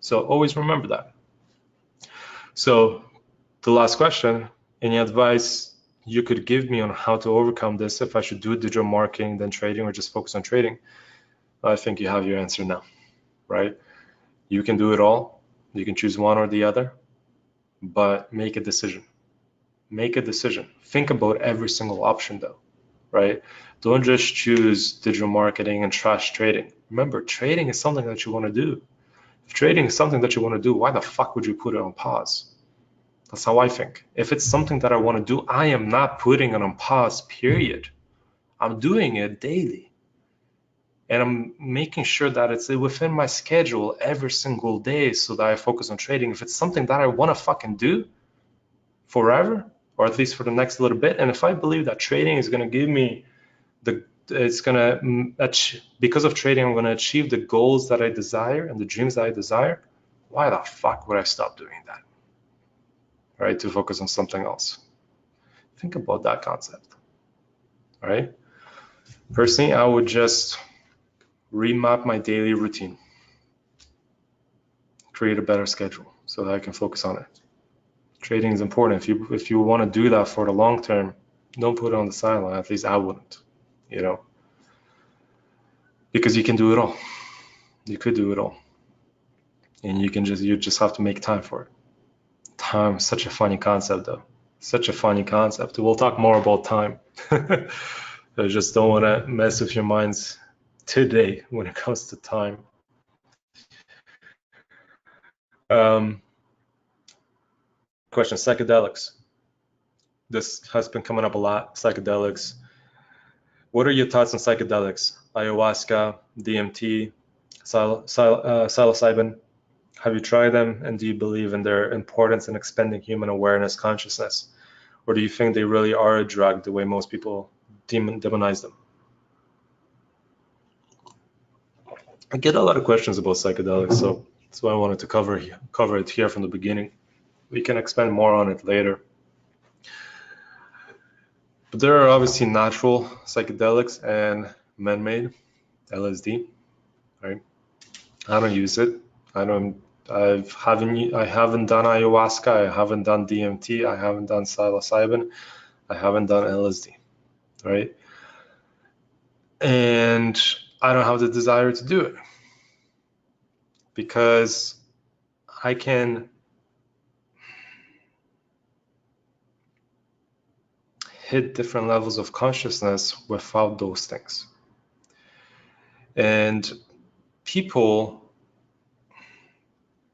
So always remember that. So the last question, any advice you could give me on how to overcome this, if I should do digital marketing, then trading, or just focus on trading? I think you have your answer now, right? You can do it all. You can choose one or the other, but make a decision. Make a decision. Think about every single option though, right? Don't just choose digital marketing and trash trading. Remember, trading is something that you want to do. If trading is something that you want to do, why the fuck would you put it on pause? That's how I think. If it's something that I want to do, I am not putting it on pause, period. I'm doing it daily. And I'm making sure that it's within my schedule every single day so that I focus on trading. If it's something that I want to fucking do forever, or at least for the next little bit, and if I believe that trading is going to give me because of trading, I'm going to achieve the goals that I desire and the dreams that I desire, why the fuck would I stop doing that? Right? To focus on something else. Think about that concept. All right? Personally, I would just remap my daily routine, create a better schedule so that I can focus on it. Trading is important. If you want to do that for the long term, don't put it on the sideline. At least I wouldn't, you know, because you can do it all. You could do it all, and you just have to make time for it. Time, such a funny concept though. Such a funny concept. We'll talk more about time. I just don't want to mess with your minds today when it comes to time. Question, psychedelics. This has been coming up a lot, psychedelics. What are your thoughts on psychedelics? Ayahuasca, DMT, psilocybin. Have you tried them, and do you believe in their importance in expanding human awareness, consciousness? Or do you think they really are a drug the way most people demonize them? I get a lot of questions about psychedelics, so that's why I wanted to cover it here from the beginning. We can expand more on it later. But there are obviously natural psychedelics and man-made, LSD, right? I don't use it. I haven't done ayahuasca, I haven't done DMT, I haven't done psilocybin, I haven't done LSD, right? And I don't have the desire to do it because I can hit different levels of consciousness without those things. And people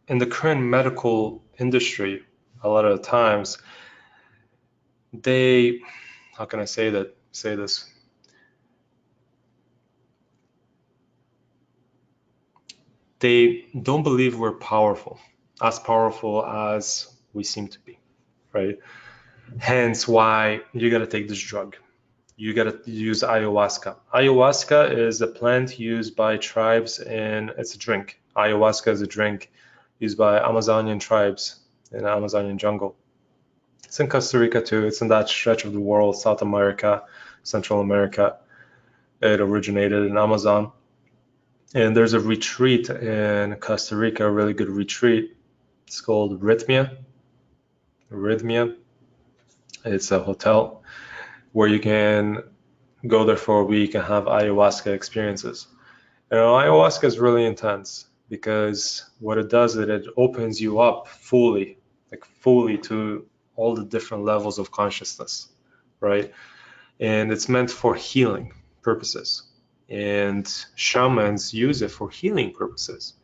in the current medical industry, a lot of the times, how can I say this? they don't believe we're as powerful as we seem to be, right? Hence why you gotta take this drug. You gotta use ayahuasca. Ayahuasca is a plant used by tribes, and it's a drink. Ayahuasca is a drink used by Amazonian tribes in the Amazonian jungle. It's in Costa Rica too. It's in that stretch of the world, South America, Central America. It originated in Amazon. And there's a retreat in Costa Rica, a really good retreat. It's called Rhythmia. It's a hotel where you can go there for a week and have ayahuasca experiences. Ayahuasca is really intense because what it does is it opens you up fully to all the different levels of consciousness, right? And it's meant for healing purposes. And shamans use it for healing purposes.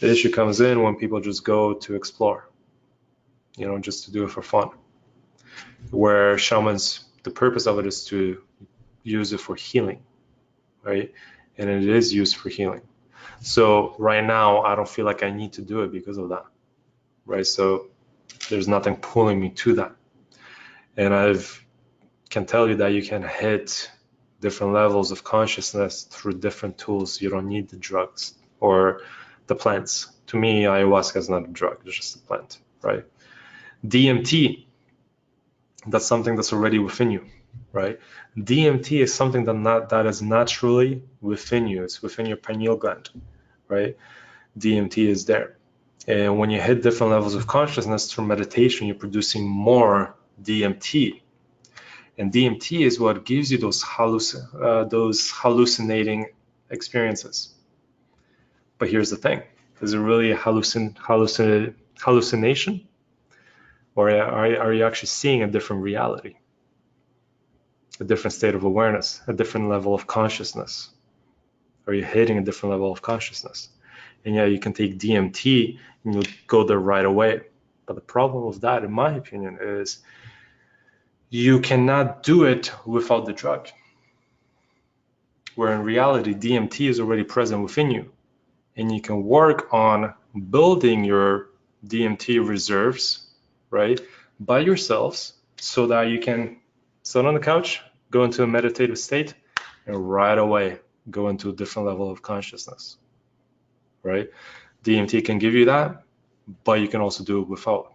The issue comes in when people just go to explore, just to do it for fun. Where shamans, the purpose of it is to use it for healing, right? And it is used for healing. So right now, I don't feel like I need to do it because of that, right? So there's nothing pulling me to that. And I can tell you that you can hit different levels of consciousness through different tools. You don't need the drugs or the plants. To me, ayahuasca is not a drug, it's just a plant, right? DMT, that's something that's already within you, right? DMT is something that is naturally within you. It's within your pineal gland, right? DMT is there. And when you hit different levels of consciousness through meditation, you're producing more DMT. And DMT is what gives you those hallucinating experiences. But here's the thing. Is it really a hallucination? Or are you actually seeing a different reality? A different state of awareness, a different level of consciousness? Are you hitting a different level of consciousness? And yeah, you can take DMT and you'll go there right away. But the problem with that, in my opinion, is you cannot do it without the drug. Where in reality, DMT is already present within you. And you can work on building your DMT reserves, right, by yourselves, so that you can sit on the couch, go into a meditative state, and right away go into a different level of consciousness, right? DMT can give you that, but you can also do it without,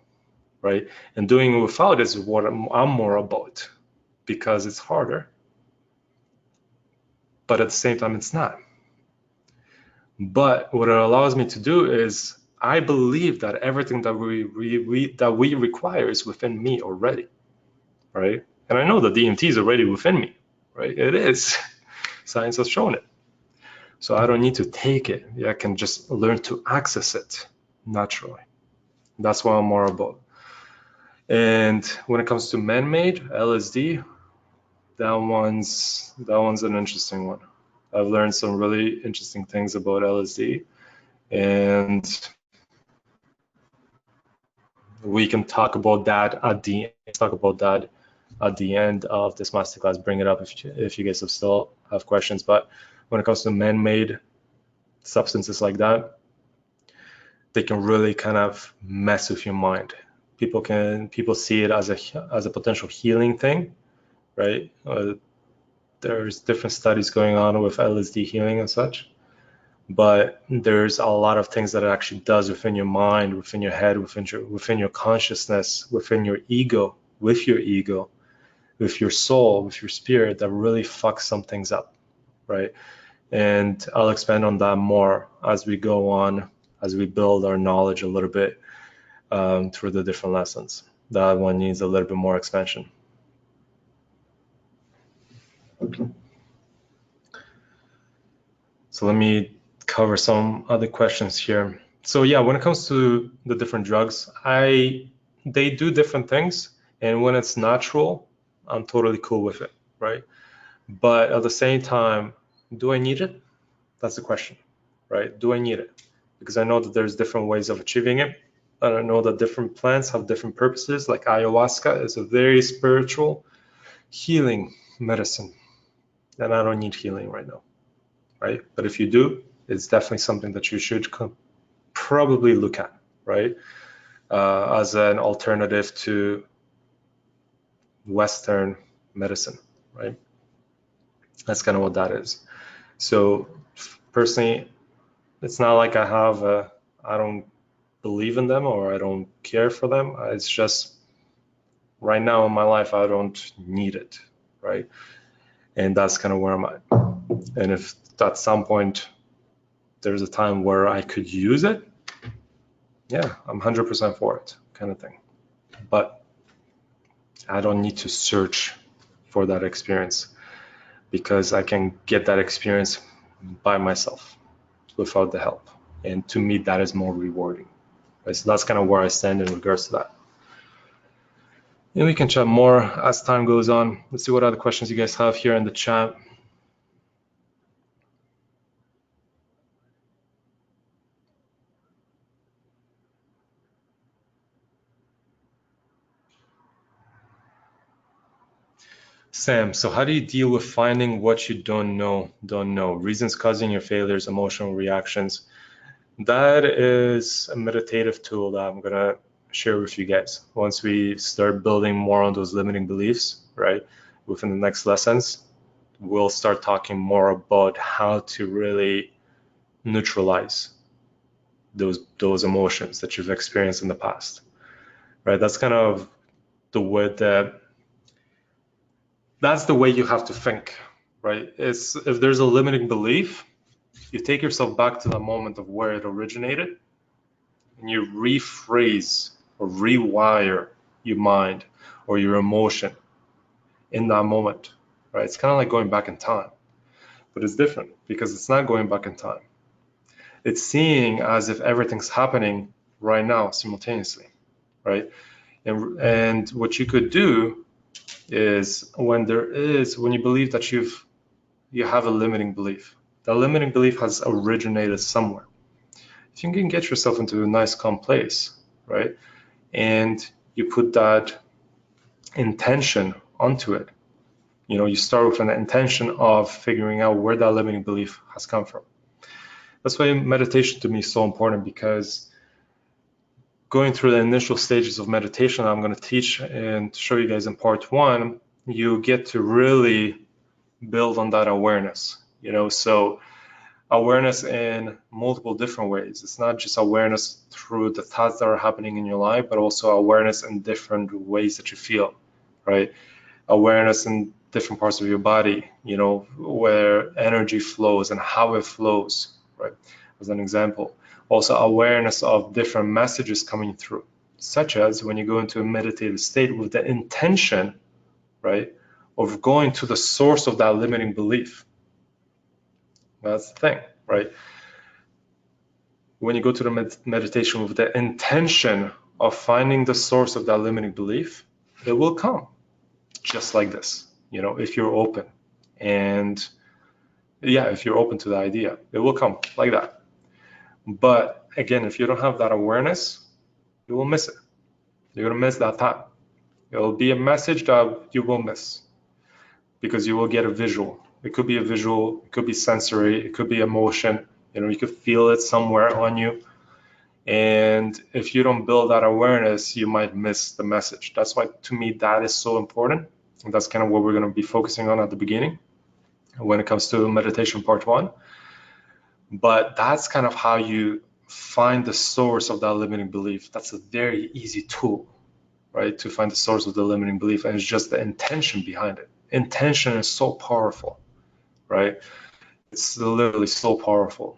right? And doing it without is what I'm more about, because it's harder, but at the same time, it's not. But what it allows me to do is I believe that everything that we require is within me already, right? And I know that DMT is already within me, right? It is. Science has shown it. So I don't need to take it. I can just learn to access it naturally. That's what I'm more about. And when it comes to man-made LSD, that one's an interesting one. I've learned some really interesting things about LSD, and we can talk about that at the end of this masterclass. Bring it up if you guys still have questions. But when it comes to man-made substances like that, they can really kind of mess with your mind. People see it as a potential healing thing, right? There's different studies going on with LSD healing and such, but there's a lot of things that it actually does within your mind, within your head, within your consciousness, within your ego, with your soul, with your spirit, that really fucks some things up, right? And I'll expand on that more as we go on, as we build our knowledge a little bit through the different lessons. That one needs a little bit more expansion. So let me cover some other questions here. So yeah, when it comes to the different drugs, they do different things, and when it's natural, I'm totally cool with it, right? But at the same time, do I need it? That's the question, right? Do I need it? Because I know that there's different ways of achieving it. And I know that different plants have different purposes. Like ayahuasca is a very spiritual healing medicine, and I don't need healing right now, right? But if you do, is definitely something that you should probably look at, right? As an alternative to Western medicine, right? That's kind of what that is. So personally, it's not like I don't believe in them or I don't care for them. It's just right now in my life, I don't need it, right? And that's kind of where I'm at. And if at some point there's a time where I could use it, yeah, I'm 100% for it, kind of thing. But I don't need to search for that experience because I can get that experience by myself without the help. And to me, that is more rewarding. Right? So that's kind of where I stand in regards to that. And we can chat more as time goes on. Let's see what other questions you guys have here in the chat. Sam, so how do you deal with finding what you don't know? Reasons causing your failures, emotional reactions. That is a meditative tool that I'm gonna share with you guys once we start building more on those limiting beliefs, right? Within the next lessons, we'll start talking more about how to really neutralize those emotions that you've experienced in the past, right? That's kind of the way that's the way you have to think, right? It's if there's a limiting belief, you take yourself back to the moment of where it originated and you rephrase or rewire your mind or your emotion in that moment, right? It's kind of like going back in time, but it's different because it's not going back in time. It's seeing as if everything's happening right now simultaneously, right? And what you could do is when you believe that you have a limiting belief, the limiting belief has originated somewhere. If you can get yourself into a nice calm place, right, and you put that intention onto it, you start with an intention of figuring out where that limiting belief has come from. That's why meditation to me is so important, because going through the initial stages of meditation I'm going to teach and show you guys in part 1, you get to really build on that awareness, so awareness in multiple different ways. It's not just awareness through the thoughts that are happening in your life, but also awareness in different ways that you feel, right? Awareness in different parts of your body, where energy flows and how it flows, right? As an example. Also awareness of different messages coming through, such as when you go into a meditative state with the intention, right, of going to the source of that limiting belief. That's the thing, right? When you go to the meditation with the intention of finding the source of that limiting belief, it will come just like this, if you're open. And yeah, if you're open to the idea, it will come like that. But again, if you don't have that awareness, you will miss it. You're going to miss that thought. It will be a message that you will miss because you will get a visual. It could be a visual, it could be sensory, it could be emotion. You could feel it somewhere on you. And if you don't build that awareness, you might miss the message. That's why, to me, that is so important. And that's kind of what we're going to be focusing on at the beginning when it comes to meditation part 1. But that's kind of how you find the source of that limiting belief. That's a very easy tool, right, to find the source of the limiting belief. And it's just the intention behind it. Intention is so powerful, right? It's literally so powerful.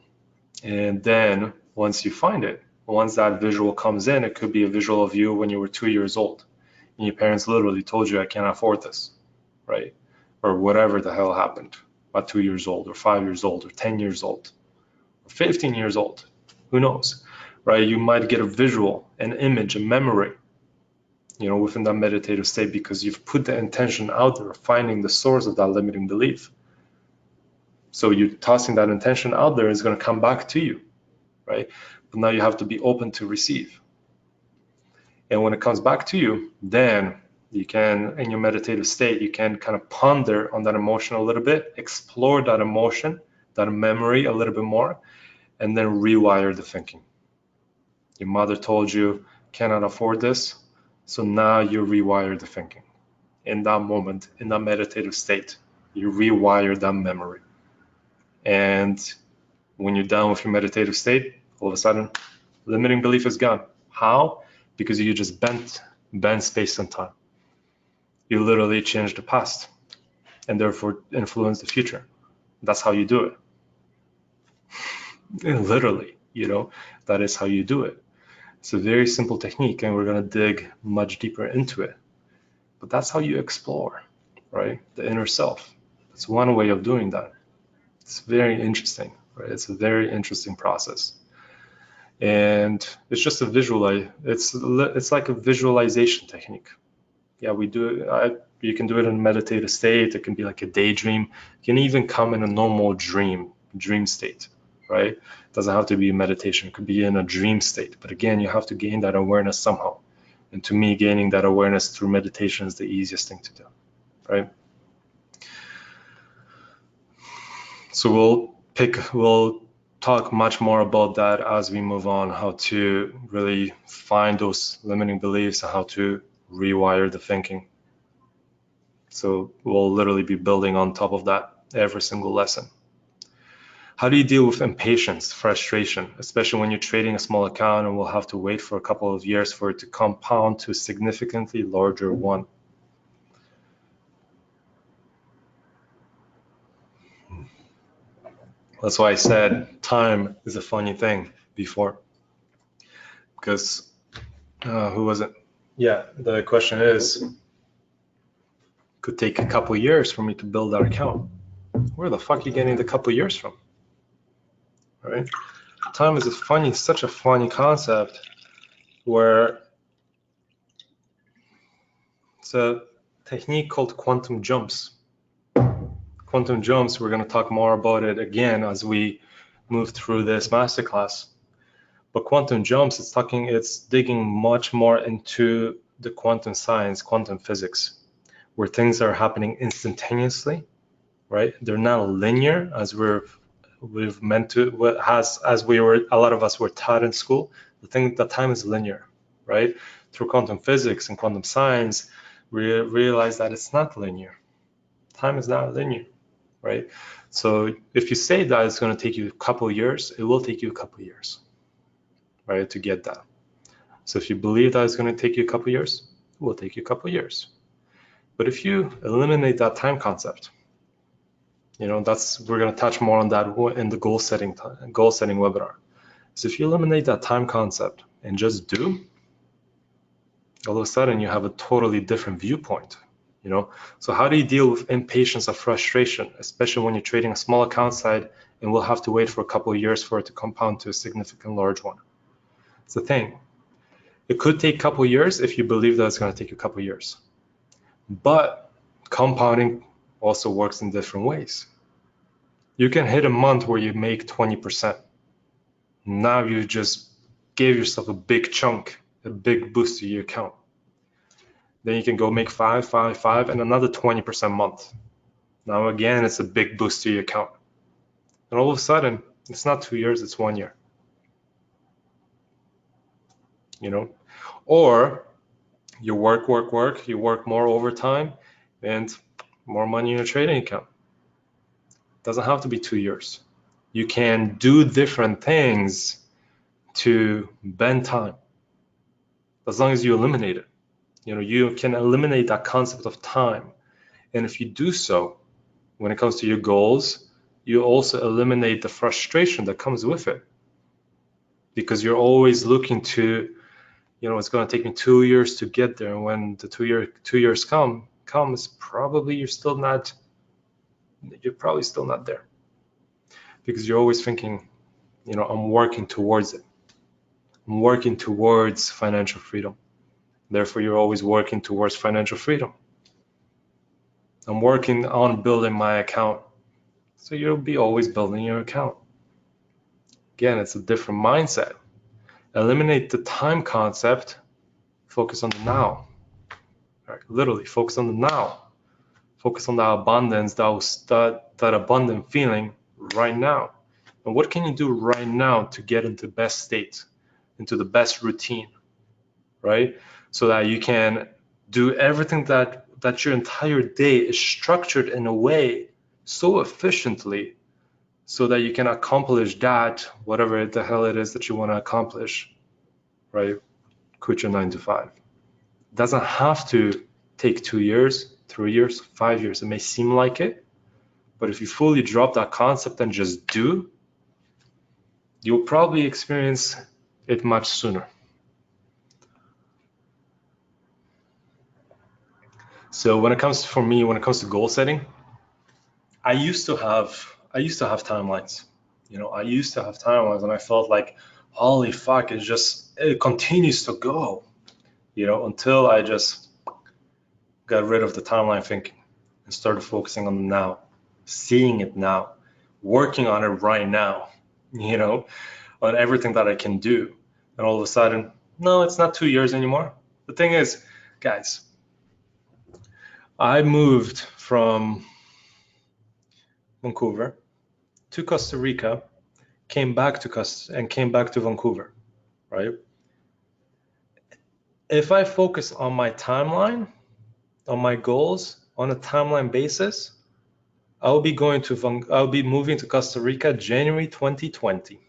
And then once you find it, once that visual comes in, it could be a visual of you when you were 2 years old and your parents literally told you, I can't afford this, right? Or whatever the hell happened at 2 years old or 5 years old or 10 years old or 15 years old, who knows, right? You might get a visual, an image, a memory, within that meditative state because you've put the intention out there of finding the source of that limiting belief. So you're tossing that intention out there, it's going to come back to you, right? But now you have to be open to receive. And when it comes back to you, then you can, in your meditative state, you can kind of ponder on that emotion a little bit, explore that emotion, that memory a little bit more, and then rewire the thinking. Your mother told you cannot afford this, so now you rewire the thinking. In that moment, in that meditative state, you rewire that memory. And when you're done with your meditative state, all of a sudden, limiting belief is gone. How? Because you just bent space and time. You literally change the past and therefore influence the future. That's how you do it. And literally, that is how you do it. It's a very simple technique, and we're going to dig much deeper into it. But that's how you explore, right? The inner self. It's one way of doing that. It's very interesting, right? It's a very interesting process. And it's just a it's like a visualization technique. Yeah, we do it. You can do it in a meditative state. It can be like a daydream. You can even come in a normal dream state, right? It doesn't have to be meditation. It could be in a dream state. But again, you have to gain that awareness somehow. And to me, gaining that awareness through meditation is the easiest thing to do, right? So we'll talk much more about that as we move on, how to really find those limiting beliefs and how to rewire the thinking. So we'll literally be building on top of that every single lesson. How do you deal with impatience, frustration, especially when you're trading a small account and will have to wait for a couple of years for it to compound to a significantly larger one? That's why I said time is a funny thing before. Because, who was it? Yeah, the question is, could take a couple years for me to build that account. Where the fuck are you getting the couple years from? Right? Time is such a funny concept where it's a technique called quantum jumps. Quantum jumps, we're going to talk more about it again as we move through this masterclass. But quantum jumps, it's digging much more into the quantum science, quantum physics, where things are happening instantaneously, right? They're not linear as we've meant to, as a lot of us were taught in school. The thing that time is linear, right? Through quantum physics and quantum science, we realize that it's not linear. Time is not linear, right? So if you say that it's going to take you a couple of years, it will take you a couple of years, right, to get that. So if you believe that it's going to take you a couple of years, it will take you a couple of years. But if you eliminate that time concept, we're going to touch more on that in the goal setting webinar. So if you eliminate that time concept and just do, all of a sudden you have a totally different viewpoint. So how do you deal with impatience or frustration, especially when you're trading a small account side and will have to wait for a couple of years for it to compound to a significant large one? It's the thing. It could take a couple of years if you believe that it's going to take you a couple of years. But compounding also works in different ways. You can hit a month where you make 20%. Now you just gave yourself a big chunk, a big boost to your account. Then you can go make 5, and another 20% month. Now again, it's a big boost to your account. And all of a sudden, it's not 2 years, it's 1 year. Or you work, you work more overtime and more money in your trading account. It doesn't have to be 2 years. You can do different things to bend time as long as you eliminate it. You can eliminate that concept of time. And if you do so, when it comes to your goals, you also eliminate the frustration that comes with it. Because you're always looking to, it's going to take me 2 years to get there. And when the 2 years comes, probably you're probably still not there. Because you're always thinking, I'm working towards it. I'm working towards financial freedom. Therefore, you're always working towards financial freedom. I'm working on building my account. So you'll be always building your account. Again, it's a different mindset. Eliminate the time concept. Focus on the now. Right? Literally, focus on the now. Focus on the abundance, that abundant feeling right now. And what can you do right now to get into the best state, into the best routine, right? So that you can do everything that your entire day is structured in a way so efficiently so that you can accomplish that, whatever the hell it is that you want to accomplish, right? Quit your 9 to 5. It doesn't have to take 2 years, 3 years, 5 years. It may seem like it, but if you fully drop that concept and just do, you'll probably experience it much sooner. So when it comes to, for me, when it comes to goal setting, I used to have timelines. I used to have timelines and I felt like, holy fuck, it continues to go, until I just got rid of the timeline thinking and started focusing on the now, seeing it now, working on it right now, on everything that I can do. And all of a sudden, no, it's not 2 years anymore. The thing is, guys, I moved from Vancouver to Costa Rica, came back to Vancouver, right? If I focus on my timeline, on my goals, on a timeline basis, I'll be moving to Costa Rica January 2020.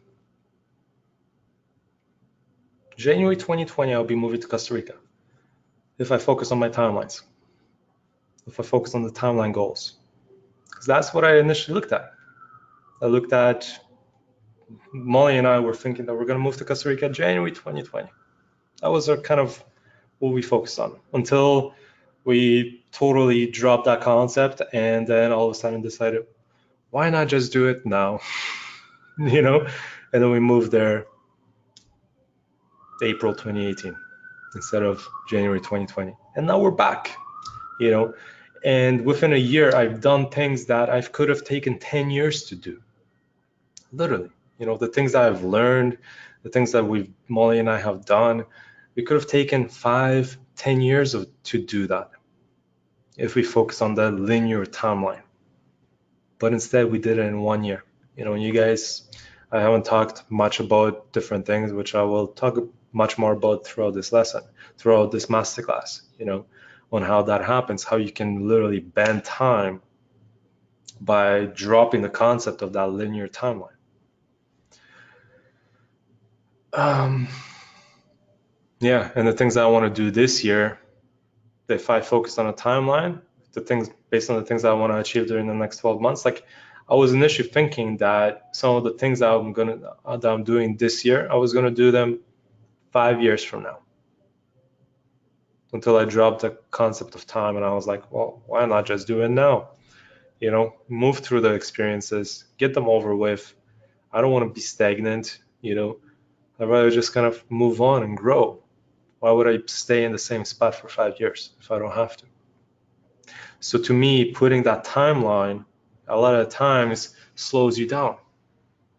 January 2020, I'll be moving to Costa Rica. If I focus on my timelines, if I focus on the timeline goals, because that's what I initially looked at. I looked at, Molly and I were thinking that we're going to move to Costa Rica January 2020. That was our kind of what we focused on until we totally dropped that concept and then all of a sudden decided, why not just do it now? And then we moved there April 2018 instead of January 2020. And now we're back, and within a year, I've done things that I could have taken 10 years to do. Literally, the things that I've learned, the things that Molly and I have done, we could have taken 5, 10 years to do that if we focus on the linear timeline. But instead, we did it in 1 year. You guys, I haven't talked much about different things, which I will talk much more about throughout this lesson, throughout this masterclass, on how that happens, how you can literally bend time by dropping the concept of that linear timeline. Yeah, and the things that I want to do this year, if I focus on a timeline, based on the things that I want to achieve during the next 12 months, like I was initially thinking that some of the things that I'm doing this year, I was gonna do them 5 years from now. Until I dropped the concept of time and I was like, well, why not just do it now? Move through the experiences, get them over with. I don't want to be stagnant, I'd rather just kind of move on and grow. Why would I stay in the same spot for 5 years if I don't have to? So to me, putting that timeline a lot of times slows you down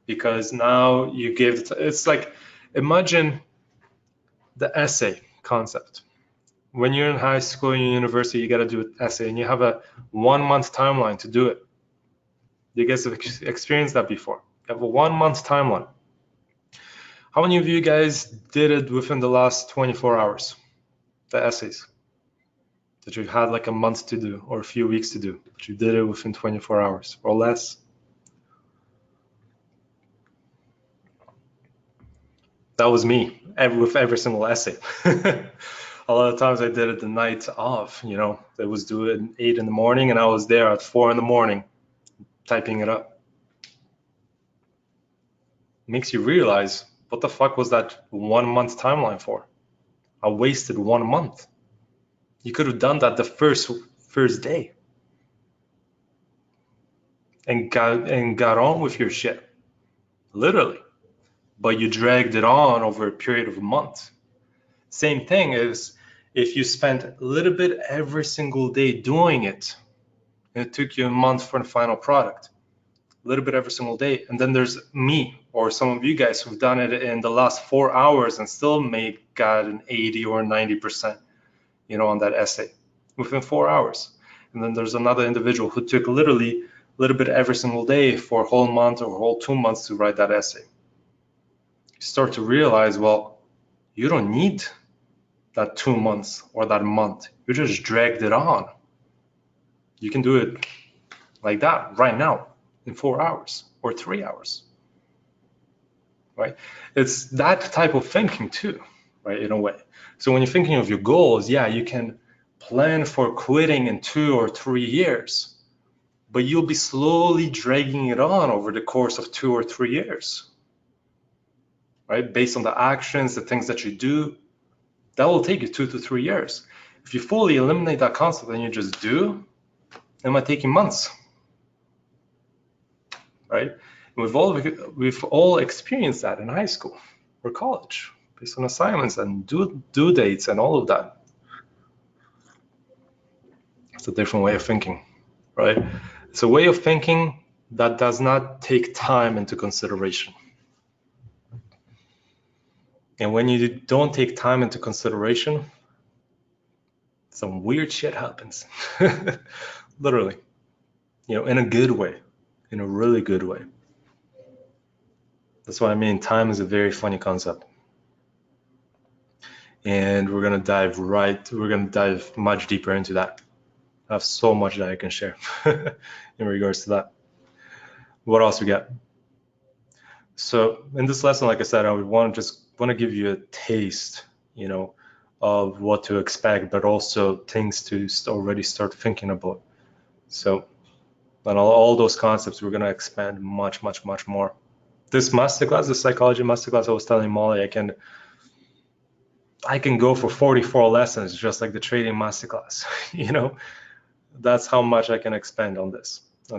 because now it's like, imagine the essay concept. When you're in high school and university, you got to do an essay and you have a 1 month timeline to do it. You guys have experienced that before. You have a 1 month timeline. How many of you guys did it within the last 24 hours? The essays that you've had like a month to do or a few weeks to do, but you did it within 24 hours or less. That was me with every single essay. A lot of times I did it the night of, it was due at 8 in the morning and I was there at 4 in the morning typing it up. It makes you realize, what the fuck was that 1 month timeline for? I wasted 1 month. You could have done that the first day and got on with your shit, literally. But you dragged it on over a period of a month. Same thing is if you spent a little bit every single day doing it, and it took you a month for the final product, a little bit every single day. And then there's me or some of you guys who've done it in the last 4 hours and still got an 80 or 90%, on that essay within 4 hours. And then there's another individual who took literally little bit every single day for a whole month or a whole 2 months to write that essay. You start to realize, well, you don't need that 2 months or that month. You just dragged it on. You can do it like that right now in 4 hours or 3 hours, right? It's that type of thinking too, right, in a way. So when you're thinking of your goals, yeah, you can plan for quitting in 2 or 3 years, but you'll be slowly dragging it on over the course of 2 or 3 years, right? Based on the actions, the things that you do, that will take you 2 to 3 years. If you fully eliminate that concept and you just do, it might take you months, right? We've all experienced that in high school or college, based on assignments and due dates and all of that. It's a different way of thinking, right? It's a way of thinking that does not take time into consideration. And when you don't take time into consideration, some weird shit happens. Literally, in a good way, in a really good way. That's what I mean. Time is a very funny concept. And we're gonna dive much deeper into that. I have so much that I can share in regards to that. What else we got? So in this lesson, like I said, I would want to give you a taste, of what to expect, but also things to already start thinking about. So on all those concepts, we're gonna expand much, much, much more. This masterclass, the psychology masterclass, I was telling Molly, I can go for 44 lessons, just like the trading masterclass. That's how much I can expand on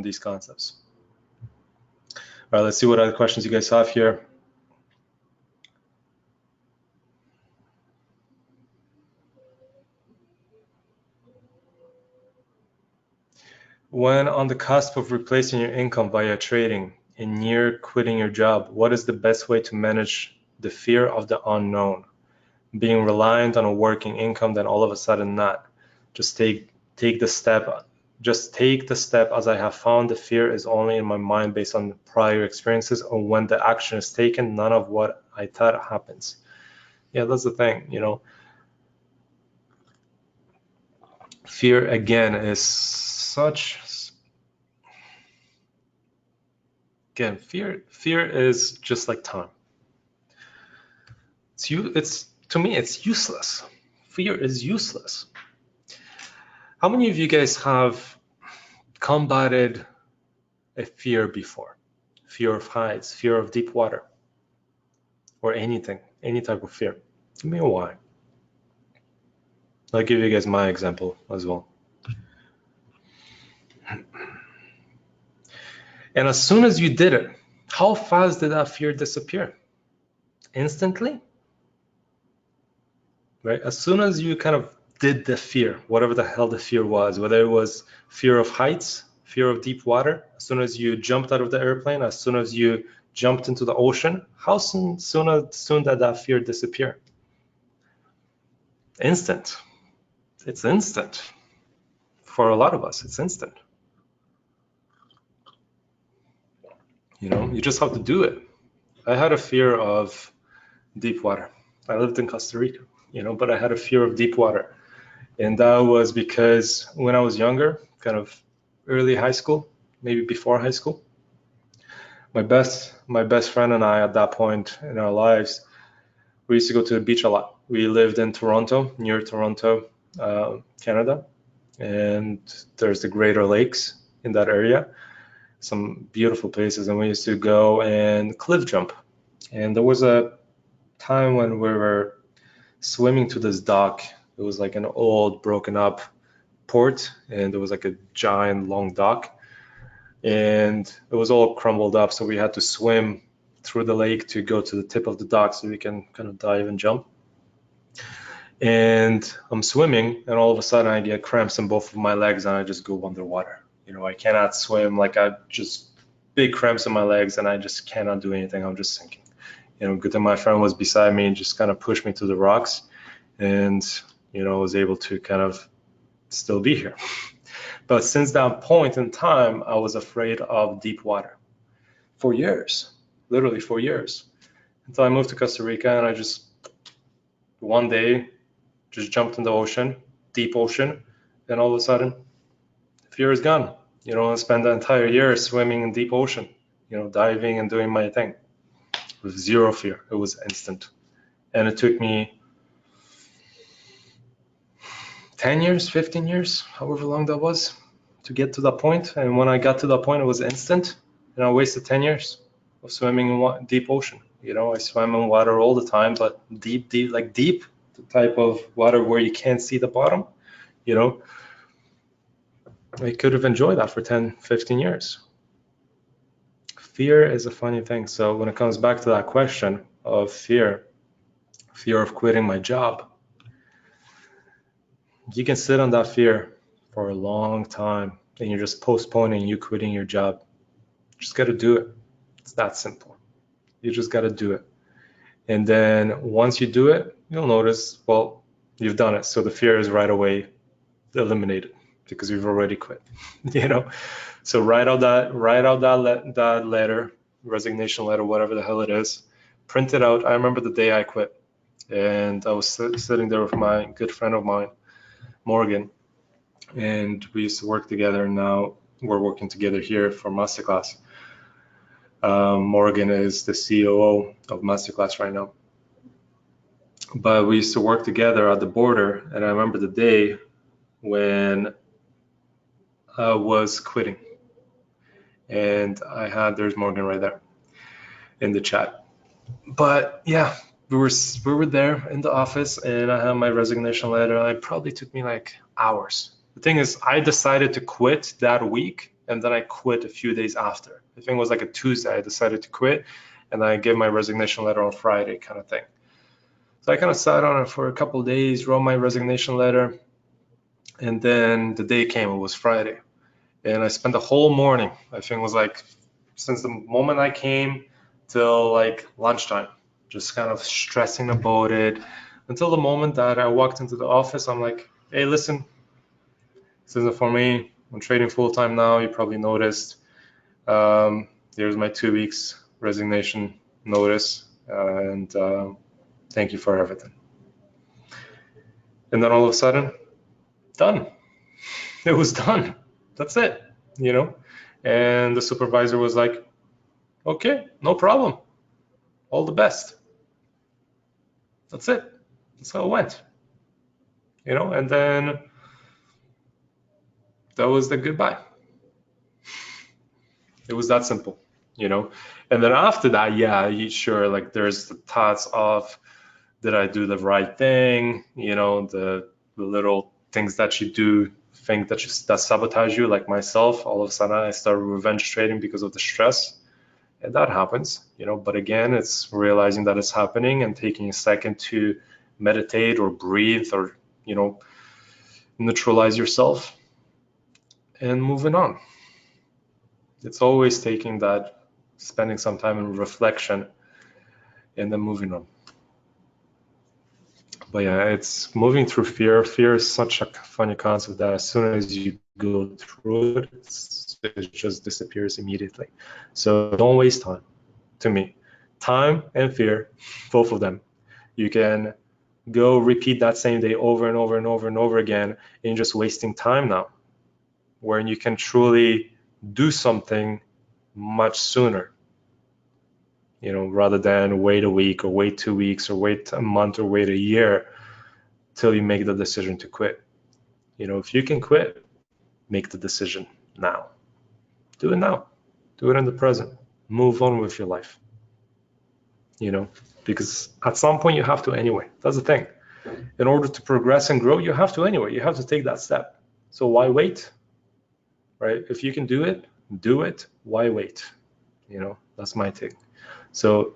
these concepts. All right, let's see what other questions you guys have here. When on the cusp of replacing your income via trading and near quitting your job, what is the best way to manage the fear of the unknown? Being reliant on a working income, then all of a sudden not. Just take the step. Just take the step, as I have found the fear is only in my mind based on prior experiences, or when the action is taken, none of what I thought happens. Yeah, that's the thing, Fear, again, is fear is just like time. To me, it's useless. Fear is useless. How many of you guys have combated a fear before? Fear of heights, fear of deep water, or anything, any type of fear? Give me a why. I'll give you guys my example as well. And as soon as you did it, how fast did that fear disappear? Instantly? Right? As soon as you kind of did the fear, whatever the hell the fear was, whether it was fear of heights, fear of deep water, as soon as you jumped out of the airplane, as soon as you jumped into the ocean, how soon did that fear disappear? Instant. It's instant. For a lot of us, it's instant. You just have to do it. I had a fear of deep water. I lived in Costa Rica, but I had a fear of deep water. And that was because when I was younger, kind of early high school, maybe before high school, my best friend and I at that point in our lives, we used to go to the beach a lot. We lived in Toronto, near Toronto, Canada, and there's the Greater Lakes in that area, some beautiful places, and we used to go and cliff jump. And there was a time when we were swimming to this dock. It was like an old broken up port, and there was like a giant long dock, and it was all crumbled up, so we had to swim through the lake to go to the tip of the dock so we can kind of dive and jump. And I'm swimming, and all of a sudden I get cramps in both of my legs, and I just go underwater. I cannot swim. Like, I just big cramps in my legs, and I just cannot do anything. I'm just sinking. Good thing my friend was beside me and just kind of pushed me to the rocks, and I was able to kind of still be here. But since that point in time, I was afraid of deep water for years, literally for years, until I moved to Costa Rica, and I just one day just jumped in the ocean, deep ocean, and all of a sudden, fear is gone. You know, I spent the entire year swimming in deep ocean, you know, diving and doing my thing with zero fear. It was instant. And it took me 10 years, 15 years, however long that was, to get to that point. And when I got to that point, it was instant. And I wasted 10 years of swimming in deep ocean. You know, I swam in water all the time, but deep, the type of water where you can't see the bottom, you know, I could have enjoyed that for 10, 15 years. Fear is a funny thing. So when it comes back to that question of fear of quitting my job, you can sit on that fear for a long time and you're just postponing you quitting your job. You just got to do it. It's that simple. You just got to do it. And then once you do it, you'll notice, well, you've done it. So the fear is right away eliminated because you've already quit, you know? So write out that letter, resignation letter, whatever the hell it is, print it out. I remember the day I quit, and I was sitting there with my good friend of mine, Morgan, and we used to work together. And now we're working together here for MasterClass. Morgan is the COO of MasterClass right now. But we used to work together at the border, and I remember the day when I was quitting. And there's Morgan right there in the chat. But yeah, we were there in the office, and I had my resignation letter. It probably took me like hours. The thing is, I decided to quit that week, and then I quit a few days after. I think it was like a Tuesday. I decided to quit, and I gave my resignation letter on Friday, kind of thing. So I kind of sat on it for a couple of days, wrote my resignation letter, and then the day came. It was Friday. And I spent the whole morning, I think it was like since the moment I came till like lunchtime, just kind of stressing about it until the moment that I walked into the office. I'm like, hey, listen, this isn't for me. I'm trading full time now. You probably noticed. Here's my 2 weeks resignation notice, and thank you for everything. And then all of a sudden, done. It was done. That's it, you know? And the supervisor was like, okay, no problem. All the best. That's it. That's how it went, you know? And then that was the goodbye. It was that simple, you know? And then after that, yeah, sure, like there's the thoughts of, did I do the right thing? You know, the little things that you do think that sabotage you, like myself. All of a sudden I started revenge trading because of the stress, and that happens, you know. But again, it's realizing that it's happening and taking a second to meditate or breathe or, you know, neutralize yourself and moving on. It's always taking that, spending some time in reflection and then moving on. But yeah, it's moving through fear. Fear is such a funny concept that as soon as you go through it, it just disappears immediately. So don't waste time. To me, time and fear, both of them, you can go repeat that same day over and over and over and over again, and you're just wasting time now, where you can truly do something much sooner, you know, rather than wait a week or wait 2 weeks or wait a month or wait a year till you make the decision to quit. You know, if you can quit, make the decision now. Do it now. Do it in the present. Move on with your life. You know, because at some point you have to anyway. That's the thing. In order to progress and grow, you have to anyway. You have to take that step. So why wait? Right? If you can do it, do it. Why wait? You know, that's my take. So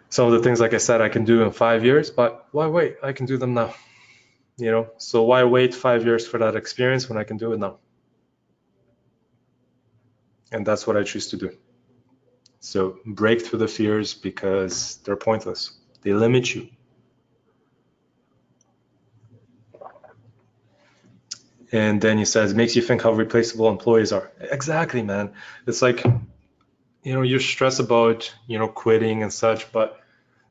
some of the things, like I said, I can do in 5 years, but why wait? I can do them now. You know, so why wait 5 years for that experience when I can do it now? And that's what I choose to do. So break through the fears because they're pointless. They limit you. And then he says, makes you think how replaceable employees are. Exactly, man. It's like, you're stressed about, quitting and such, but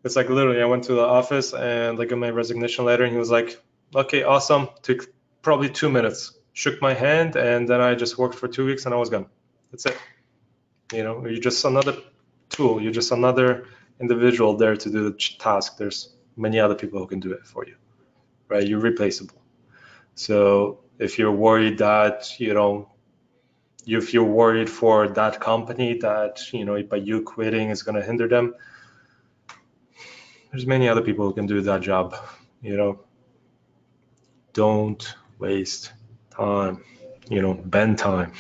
it's like literally I went to the office and like got my resignation letter and he was like, okay, awesome. Took probably 2 minutes, shook my hand, and then I just worked for 2 weeks and I was gone. That's it. You're just another tool. You're just another individual there to do the task. There's many other people who can do it for you, right? You're replaceable. So if you're worried that, if you're worried for that company that, by you quitting is going to hinder them, there's many other people who can do that job. Don't waste time, bend time.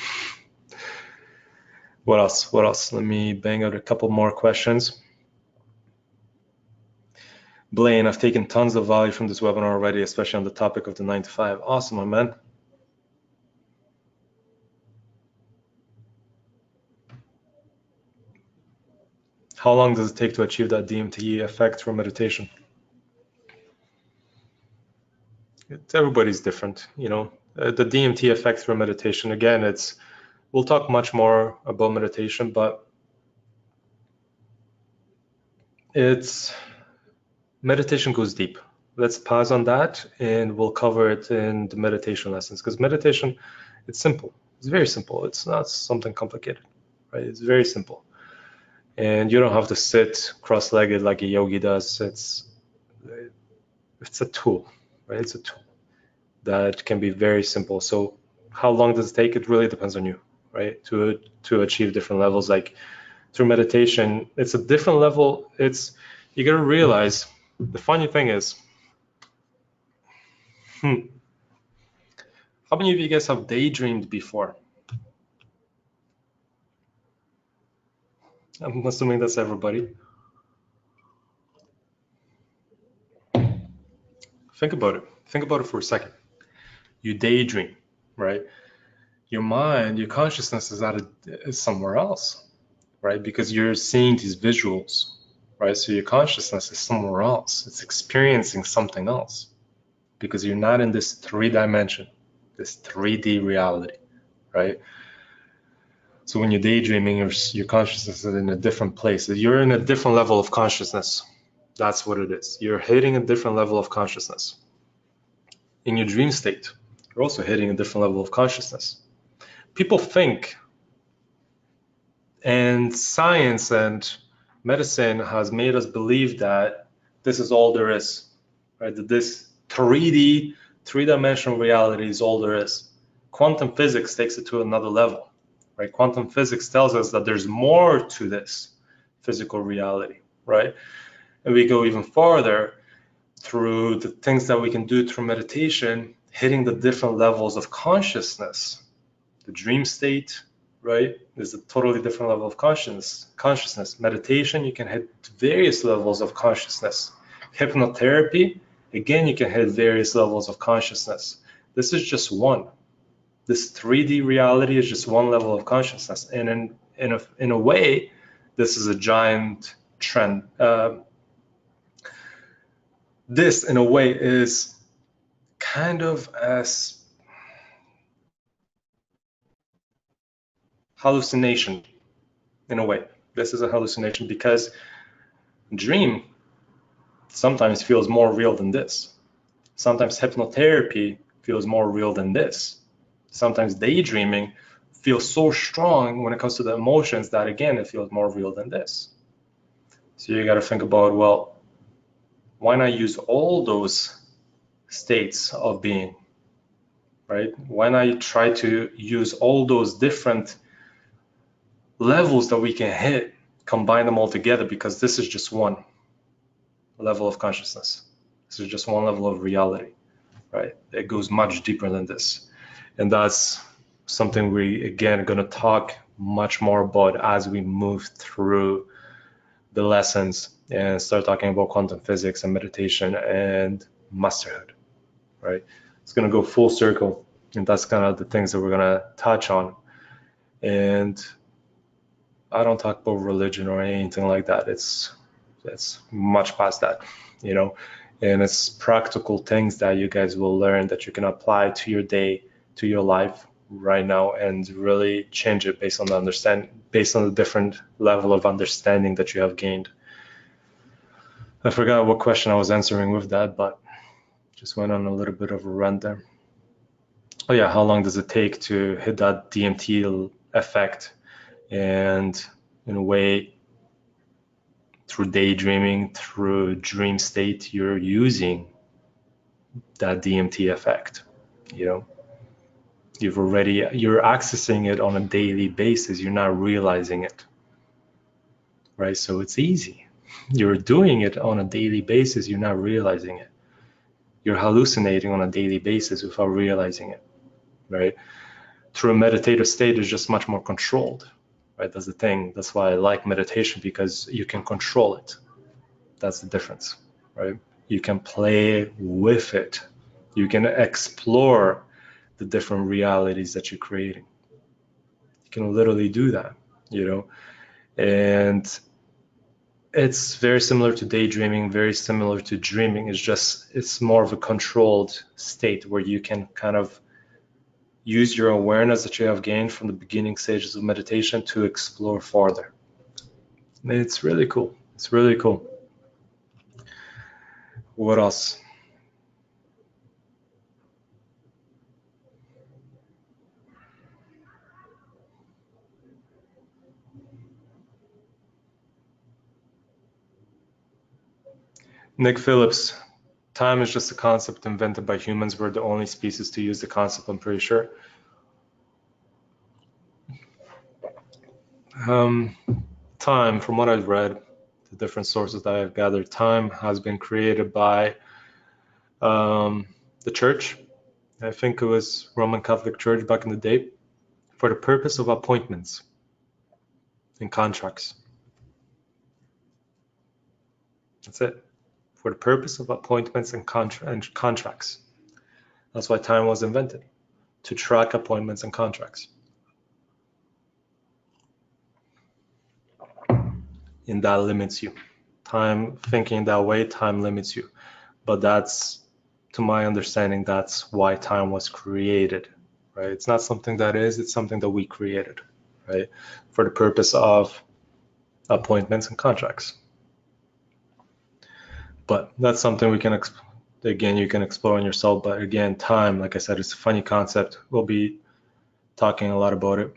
What else? Let me bang out a couple more questions. Blaine, I've taken tons of value from this webinar already, especially on the topic of the 9 to 5. Awesome, my man. How long does it take to achieve that DMT effect from meditation? Everybody's different, The DMT effect from meditation, again, we'll talk much more about meditation, but meditation goes deep. Let's pause on that and we'll cover it in the meditation lessons, because meditation, it's simple. It's very simple. It's not something complicated, right? It's very simple. And you don't have to sit cross-legged like a yogi does. It's a tool, right? It's a tool that can be very simple. So how long does it take? It really depends on you, right? To achieve different levels. Like through meditation, it's a different level. You gotta realize, the funny thing is, how many of you guys have daydreamed before? I'm assuming that's everybody. Think about it. Think about it for a second. You daydream, right? Your mind, your consciousness is somewhere else, right? Because you're seeing these visuals, right? So your consciousness is somewhere else. It's experiencing something else because you're not in this 3D, this 3D reality, right? So when you're daydreaming, your consciousness is in a different place. You're in a different level of consciousness. That's what it is. You're hitting a different level of consciousness. In your dream state, you're also hitting a different level of consciousness. People think, and science and medicine has made us believe that this is all there is, right? That this 3D, three-dimensional reality is all there is. Quantum physics takes it to another level, right? Quantum physics tells us that there's more to this physical reality, right? And we go even farther through the things that we can do through meditation, hitting the different levels of consciousness. The dream state, right, is a totally different level of consciousness. Meditation, you can hit various levels of consciousness. Hypnotherapy, again, you can hit various levels of consciousness. This is just one. This 3D reality is just one level of consciousness. And in a way, this is a giant trend. This, in a way, is kind of as hallucination, in a way. This is a hallucination because dream sometimes feels more real than this. Sometimes hypnotherapy feels more real than this. Sometimes daydreaming feels so strong when it comes to the emotions that, again, it feels more real than this. So you got to think about, well, why not use all those states of being, right? Why not try to use all those different levels that we can hit, combine them all together, because this is just one level of consciousness. This is just one level of reality, right? It goes much deeper than this. And that's something we, again, are going to talk much more about as we move through the lessons and start talking about quantum physics and meditation and masterhood, right? It's going to go full circle. And that's kind of the things that we're going to touch on. And I don't talk about religion or anything like that. It's much past that, and it's practical things that you guys will learn that you can apply to your day to your life right now and really change it based on the different level of understanding that you have gained. I forgot what question I was answering with that, but just went on a little bit of a rant there. Oh yeah, how long does it take to hit that DMT effect? And in a way, through daydreaming, through dream state, you're using that DMT effect. You're accessing it on a daily basis. You're not realizing it, right? So it's easy. You're doing it on a daily basis. You're not realizing it. You're hallucinating on a daily basis without realizing it, right? Through a meditative state is just much more controlled, right? That's the thing. That's why I like meditation, because you can control it. That's the difference, right? You can play with it. You can explore the different realities that you're creating. You can literally do that, and it's very similar to daydreaming, very similar to dreaming. It's more of a controlled state where you can kind of use your awareness that you have gained from the beginning stages of meditation to explore farther. And it's really cool. It's really cool. What else? Nick Phillips, time is just a concept invented by humans. We're the only species to use the concept, I'm pretty sure. Time, from what I've read, the different sources that I've gathered, time has been created by the church. I think it was Roman Catholic Church back in the day, for the purpose of appointments and contracts. That's it. For the purpose of appointments and contracts. That's why time was invented, to track appointments and contracts. And that limits you. Time, thinking that way, time limits you. But that's, to my understanding, that's why time was created, right? It's not something that is, it's something that we created, right? For the purpose of appointments and contracts. But that's something we can, again, you can explore on yourself. But again, time, like I said, it's a funny concept. We'll be talking a lot about it.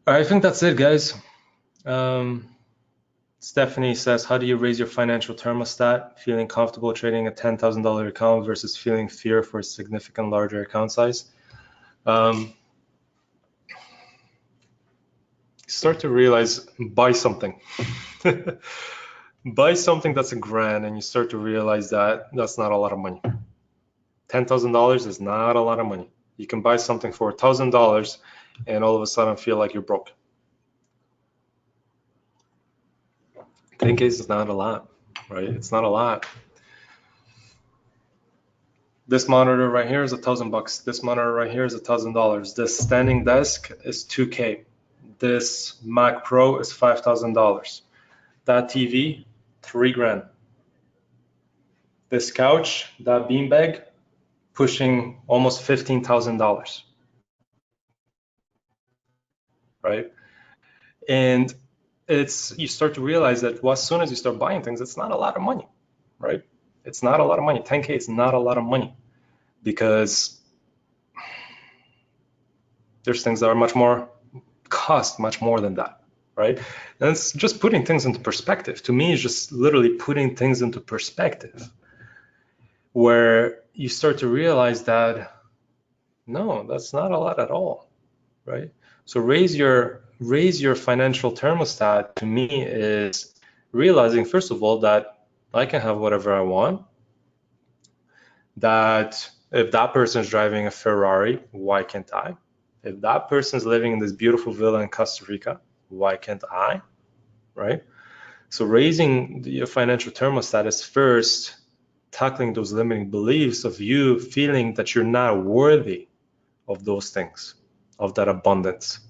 All right, I think that's it, guys. Stephanie says, how do you raise your financial thermostat? Feeling comfortable trading a $10,000 account versus feeling fear for a significant larger account size? Start to realize, buy something. Buy something that's $1,000 and you start to realize that that's not a lot of money. $10,000 is not a lot of money. You can buy something for $1,000 and all of a sudden feel like you're broke. 10K is not a lot, right? It's not a lot. This monitor right here is $1,000. This monitor right here is $1,000. This standing desk is $2K. This Mac Pro is $5,000. That TV, $3,000. This couch, that beanbag, pushing almost $15,000, right? And you start to realize that as soon as you start buying things, it's not a lot of money, right? It's not a lot of money. 10K is not a lot of money, because there's things that cost much more than that, right? And it's just putting things into perspective. To me, it's just literally putting things into perspective, where you start to realize that, no, that's not a lot at all, right? So raise your financial thermostat, to me, is realizing, first of all, that I can have whatever I want. That if that person is driving a Ferrari, why can't I? If that person is living in this beautiful villa in Costa Rica, why can't I, right? So raising your financial thermostat is first tackling those limiting beliefs of you feeling that you're not worthy of those things, of that abundance,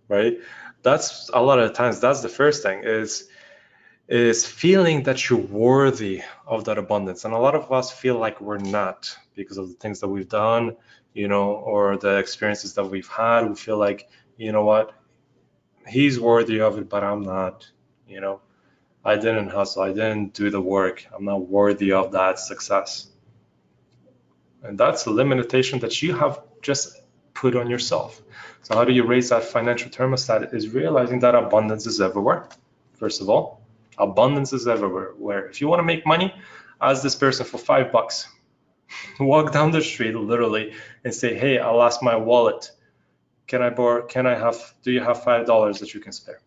right? That's a lot of times, that's the first thing, is is feeling that you're worthy of that abundance. And a lot of us feel like we're not because of the things that we've done, you know, or the experiences that we've had. We feel like, you know what, he's worthy of it, but I'm not, you know. I didn't hustle, I didn't do the work, I'm not worthy of that success. And that's a limitation that you have just put on yourself. So how do you raise that financial thermostat? Is realizing that abundance is everywhere. First of all, abundance is everywhere. Where if you want to make money, ask this person for $5. Walk down the street literally and say, hey, I lost my wallet. Can I borrow? Do you have $5 that you can spare?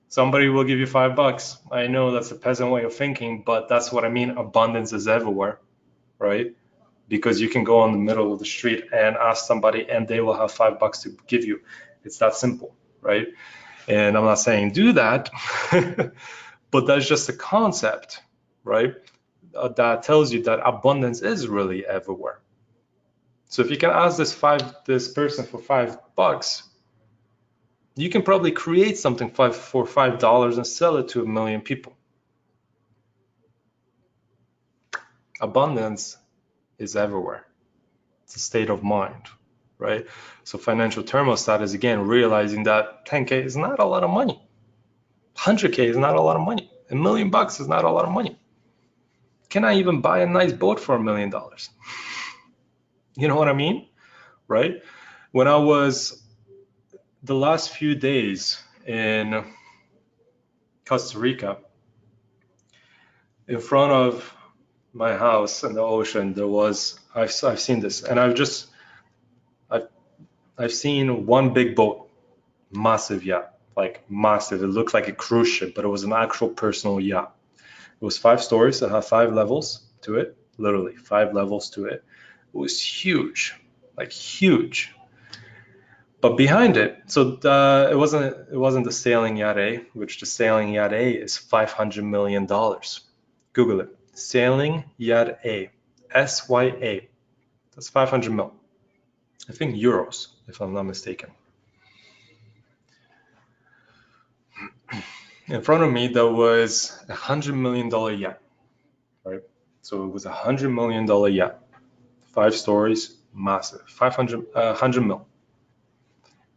Somebody will give you $5. I know that's a peasant way of thinking, but that's what I mean. Abundance is everywhere, right? Because you can go on the middle of the street and ask somebody and they will have $5 to give you. It's that simple, right? And I'm not saying do that, but that's just a concept, right? That tells you that abundance is really everywhere. So if you can ask this person for $5, you can probably create something for $5 and sell it to 1 million people. Abundance is everywhere. It's a state of mind, right? So financial thermostat is, again, realizing that 10K is not a lot of money. 100K is not a lot of money. $1 million is not a lot of money. Can I even buy a nice boat for $1 million? You know what I mean, right? When I was the last few days in Costa Rica, in front of my house in the ocean, there was, I've seen this, and I've seen one big boat, massive yacht, like massive. It looked like a cruise ship, but it was an actual personal yacht. It was 5 stories. It had 5 levels to it, literally 5 levels to it. It was huge, like huge. But behind it, so it wasn't the Sailing Yacht A, which the Sailing Yacht A is $500 million. Google it, Sailing Yacht A, SYA. That's 500 mil. I think euros, if I'm not mistaken. In front of me, there was $100 million yacht, right? So it was $100 million yacht, 5 stories, massive, 100 mil.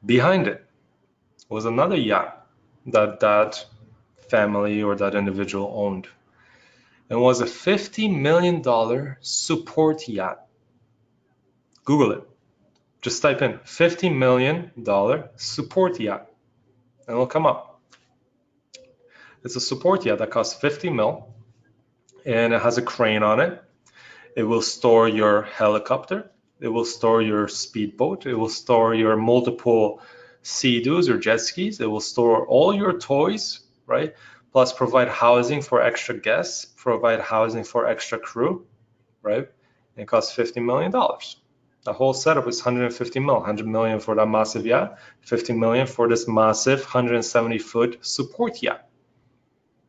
Behind it was another yacht that family or that individual owned. It was a $50 million support yacht. Google it. Just type in $50 million support yacht, and it'll come up. It's a support yacht that costs 50 mil, and it has a crane on it. It will store your helicopter. It will store your speedboat. It will store your multiple Sea-Doos or jet skis. It will store all your toys, right? Plus provide housing for extra guests, provide housing for extra crew, right? And it costs $50 million. The whole setup is 150 mil, 100 million for that massive yacht, 50 million for this massive 170-foot support yacht.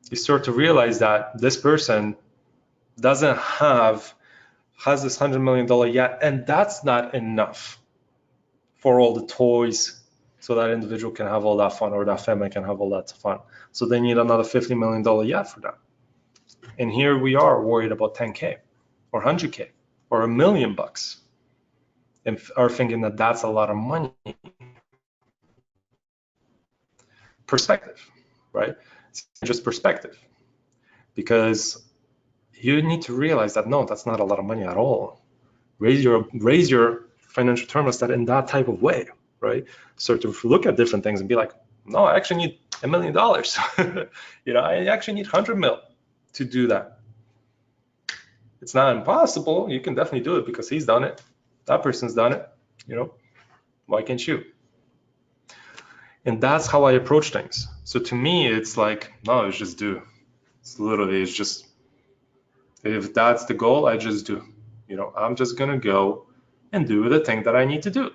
You start to realize that this person has this $100 million yacht, and that's not enough for all the toys so that individual can have all that fun, or that family can have all that fun. So they need another $50 million yacht for that. And here we are worried about 10K or 100K or $1 million, and are thinking that that's a lot of money. Perspective, right? It's just perspective, because you need to realize that no, that's not a lot of money at all. Raise your financial thermostat in that type of way, right? Start to look at different things and be like, no, I actually need $1 million. You know, I actually need 100 mil to do that. It's not impossible. You can definitely do it because he's done it. That person's done it. You know, why can't you? And that's how I approach things. So to me, it's like, no, it's just do. It's just, if that's the goal, I just do. You know, I'm just gonna go and do the thing that I need to do.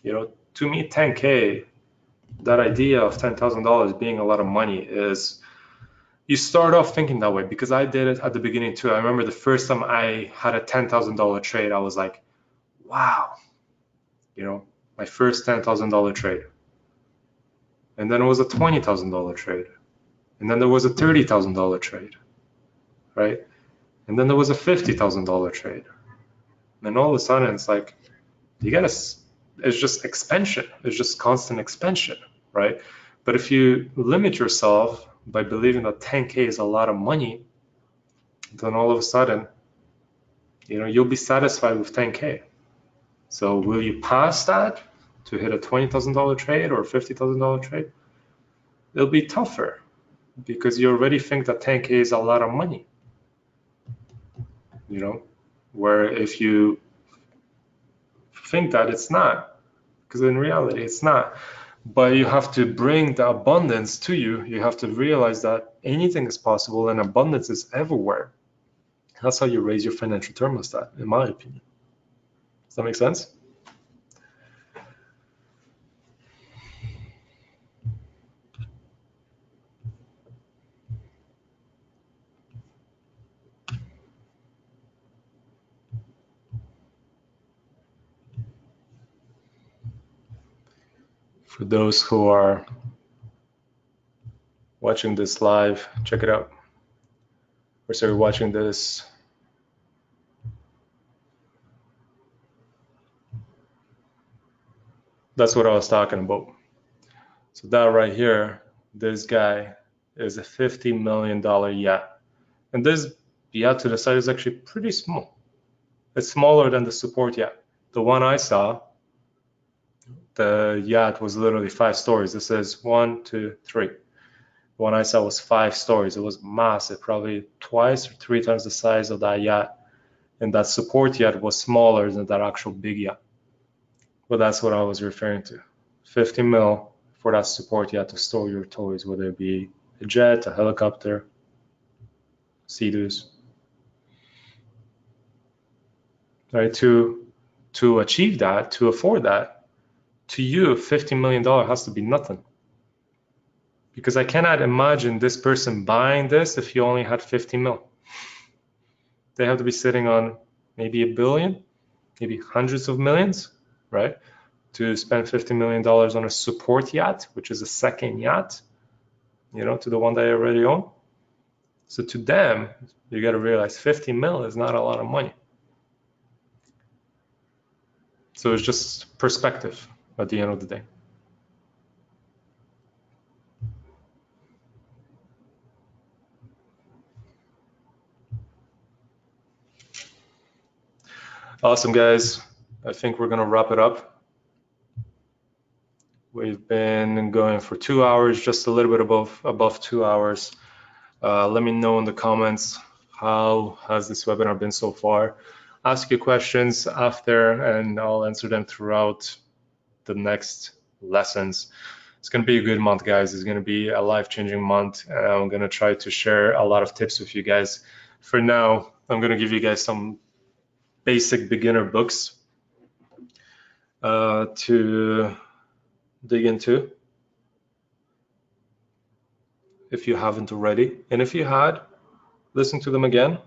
You know, to me, 10K, that idea of $10,000 being a lot of money is, you start off thinking that way, because I did it at the beginning too. I remember the first time I had a $10,000 trade, I was like, wow, you know, my first $10,000 trade. And then it was a $20,000 trade. And then there was a $30,000 trade, right? And then there was a $50,000 trade. And all of a sudden, it's like, it's just expansion. It's just constant expansion, right? But if you limit yourself by believing that 10K is a lot of money, then all of a sudden, you'll be satisfied with 10K. So will you pass that to hit a $20,000 trade or a $50,000 trade? It'll be tougher because you already think that 10K is a lot of money. Where if you think that it's not, because in reality it's not. But you have to bring the abundance to you. You have to realize that anything is possible and abundance is everywhere. That's how you raise your financial thermostat, in my opinion. Does that make sense? For those who are watching this live, check it out. Or sorry, watching this. That's what I was talking about. So that right here, this guy is a $50 million yacht. And this yacht to the side is actually pretty small. It's smaller than the support yacht. The one I saw, the yacht was literally 5 stories. This is 1, 2, 3. The one I saw was 5 stories. It was massive, probably twice or 3 times the size of that yacht. And that support yacht was smaller than that actual big yacht. But that's what I was referring to. 50 mil for that support yacht to store your toys, whether it be a jet, a helicopter, Sea-Doos. Right? To achieve that, to afford that, to you, $50 million has to be nothing. Because I cannot imagine this person buying this if you only had 50 mil. They have to be sitting on maybe $1 billion, maybe hundreds of millions, right? To spend $50 million on a support yacht, which is a second yacht, to the one they already own. So to them, you got to realize 50 mil is not a lot of money. So it's just perspective at the end of the day. Awesome, guys. I think we're going to wrap it up. We've been going for 2 hours, just a little bit above 2 hours. Let me know in the comments, how has this webinar been so far? Ask your questions after, and I'll answer them throughout the next lessons. It's going to be a good month, guys. It's going to be a life-changing month. I'm going to try to share a lot of tips with you guys. For now, I'm going to give you guys some basic beginner books to dig into if you haven't already. And if you had, listen to them again.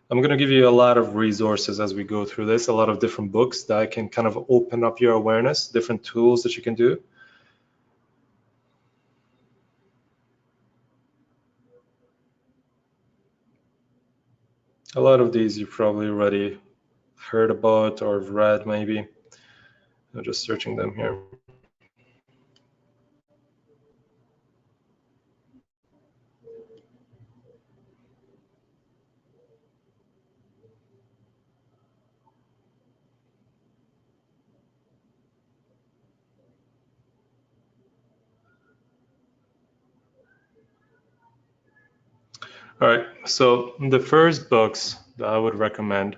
I'm going to give you a lot of resources as we go through this, a lot of different books that can kind of open up your awareness, different tools that you can do. A lot of these you've probably already heard about or read maybe. I'm just searching them here. All right, so the first books that I would recommend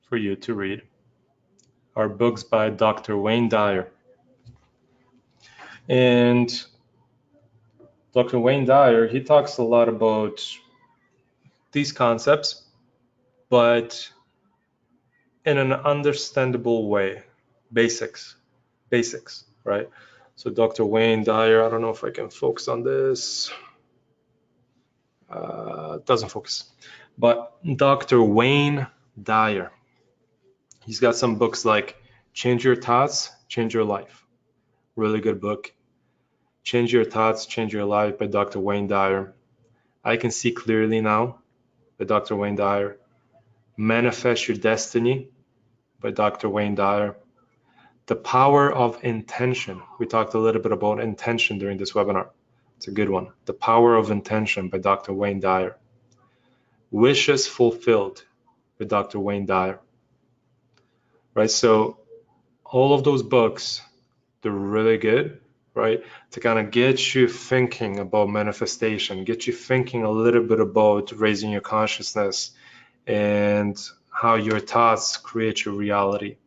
for you to read are books by Dr. Wayne Dyer. And Dr. Wayne Dyer, he talks a lot about these concepts, but in an understandable way, basics, right? So Dr. Wayne Dyer, I don't know if I can focus on this. Doesn't focus. But Dr. Wayne Dyer, he's got some books like Change Your Thoughts, Change Your Life. Really good book. Change Your Thoughts, Change Your Life by Dr. Wayne Dyer. I Can See Clearly Now by Dr. Wayne Dyer. Manifest Your Destiny by Dr. Wayne Dyer. The Power of Intention. We talked a little bit about intention during this webinar. It's a good one. The Power of Intention by Dr. Wayne Dyer. Wishes Fulfilled by Dr. Wayne Dyer. Right, so all of those books, they're really good, right, to kind of get you thinking about manifestation, get you thinking a little bit about raising your consciousness and how your thoughts create your reality.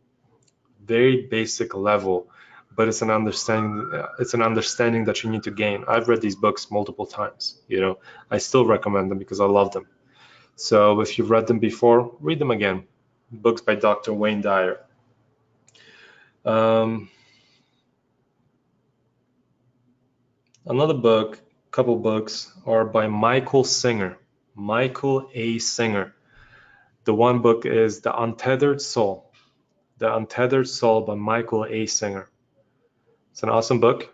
Very basic level, but it's an understanding that you need to gain. I've read these books multiple times, you know. I still recommend them because I love them. So if you've read them before, read them again. Books by Dr. Wayne Dyer. Another book, couple books are by Michael Singer, Michael A. Singer. The one book is The Untethered Soul, The Untethered Soul by Michael A. Singer. It's an awesome book,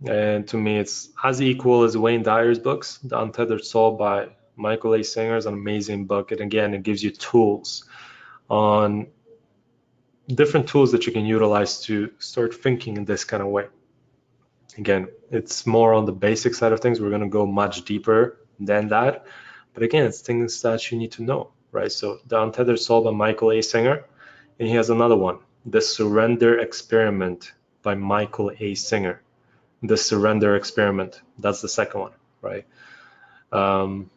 and to me it's as equal as Wayne Dyer's books. The Untethered Soul by Michael A. Singer is an amazing book, and again, it gives you tools on different tools that you can utilize to start thinking in this kind of way. Again, it's more on the basic side of things. We're going to go much deeper than that. But again, it's things that you need to know, right? So The Untethered Soul by Michael A. Singer. And he has another one, The Surrender Experiment by Michael A. Singer. The Surrender Experiment. That's the second one, right? And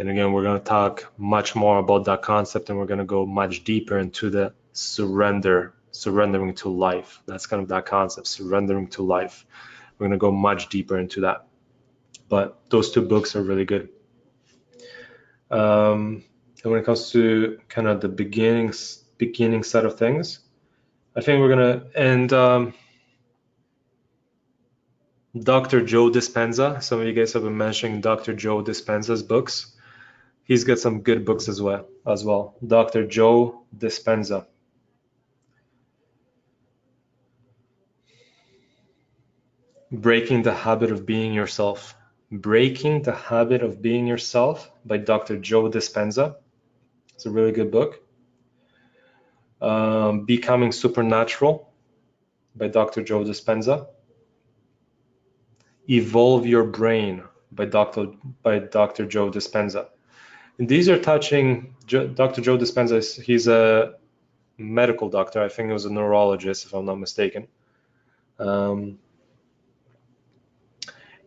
again, we're going to talk much more about that concept, and we're going to go much deeper into the surrendering to life. That's kind of that concept, surrendering to life. We're going to go much deeper into that. But those two books are really good. And when it comes to kind of the beginning side of things, I think we're going to end Dr. Joe Dispenza. Some of you guys have been mentioning Dr. Joe Dispenza's books. He's got some good books as well. Dr. Joe Dispenza. Breaking the Habit of Being Yourself. Breaking the Habit of Being Yourself by Dr. Joe Dispenza. It's a really good book. Becoming Supernatural by Dr. Joe Dispenza. Evolve Your Brain by Dr. Joe Dispenza. And these are touching Dr. Joe Dispenza. He's a medical doctor. I think he was a neurologist, if I'm not mistaken.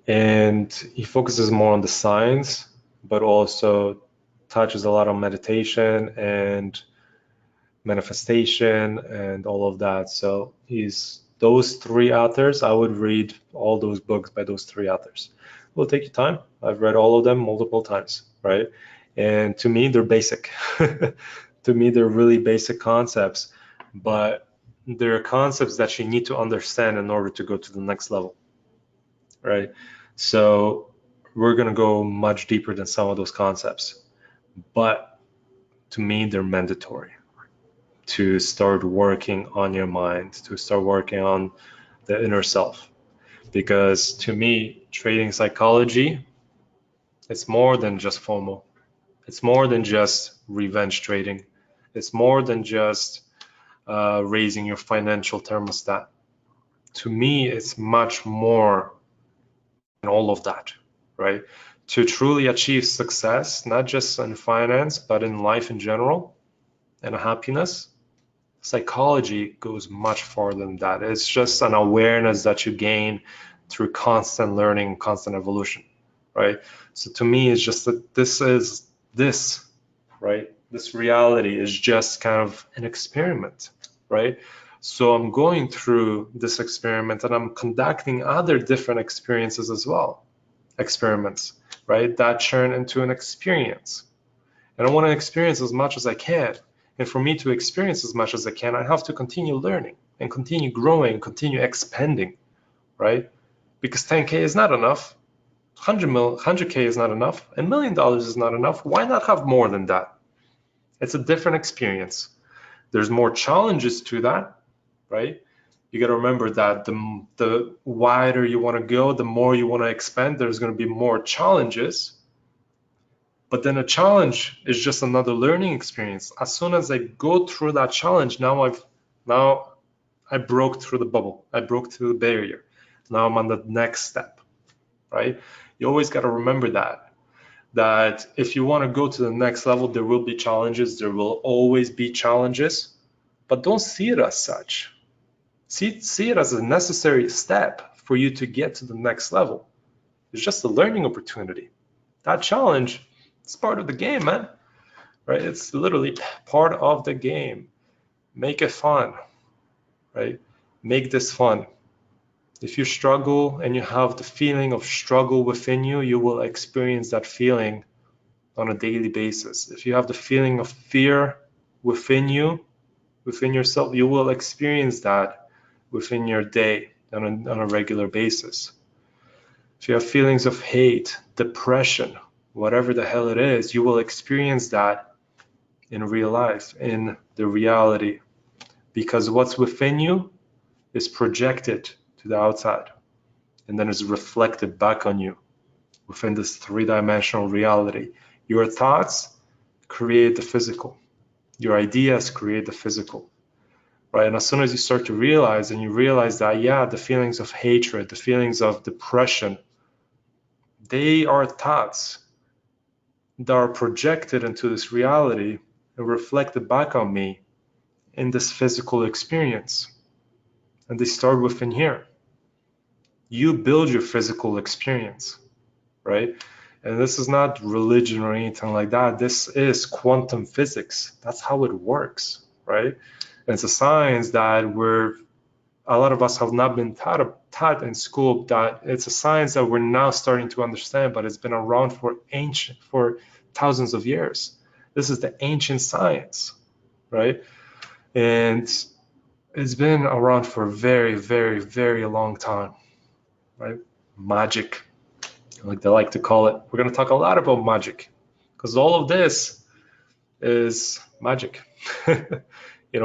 And he focuses more on the science, but also touches a lot on meditation and manifestation and all of that. So those three authors, I would read all those books by those three authors. It will take you time. I've read all of them multiple times, right? And to me, they're basic. To me, they're really basic concepts, but they're concepts that you need to understand in order to go to the next level, right? So we're going to go much deeper than some of those concepts, but to me, they're mandatory to start working on your mind, to start working on the inner self. Because to me, trading psychology, it's more than just FOMO. It's more than just revenge trading. It's more than just raising your financial thermostat. To me, it's much more than all of that, right? To truly achieve success, not just in finance, but in life in general and happiness, psychology goes much farther than that. It's just an awareness that you gain through constant learning, constant evolution, right? So to me, it's just that this, right? This reality is just kind of an experiment, right? So I'm going through this experiment and I'm conducting other different experiences as well, experiments, right? That turn into an experience. And I want to experience as much as I can. And for me to experience as much as I can, I have to continue learning and continue growing, continue expanding, right? Because 10K is not enough. 100K is not enough. $1 million is not enough. Why not have more than that? It's a different experience. There's more challenges to that, right? you got to remember that the wider you want to go, the more you want to expand, there's going to be more challenges. But then a challenge is just another learning experience. As soon as I go through that challenge, now I broke through the bubble. I broke through the barrier. Now I'm on the next step, right? You always got to remember that if you want to go to the next level, there will be challenges. There will always be challenges, but don't see it as such. See it as a necessary step for you to get to the next level. It's just a learning opportunity. That challenge is part of the game, man, right? It's literally part of the game. Make it fun, right? Make this fun. If you struggle and you have the feeling of struggle within you, you will experience that feeling on a daily basis. If you have the feeling of fear within you, within yourself, you will experience that within your day on a regular basis. If you have feelings of hate, depression, whatever the hell it is, you will experience that in real life, in the reality, because what's within you is projected to the outside and then is reflected back on you within this three-dimensional reality. Your thoughts create the physical. Your ideas create the physical, right? And as soon as you start to realize, and you realize that, yeah, the feelings of hatred, the feelings of depression, they are thoughts that are projected into this reality and reflected back on me in this physical experience. And they start within here. You build your physical experience, right? And this is not religion or anything like that. This is quantum physics. That's how it works, right? And it's a science that a lot of us have not been taught in school. That it's a science that we're now starting to understand, but it's been around for thousands of years. This is the ancient science, right? And it's been around for a very, very, very long time, right? Magic, like they like to call it. We're going to talk a lot about magic because all of this is magic.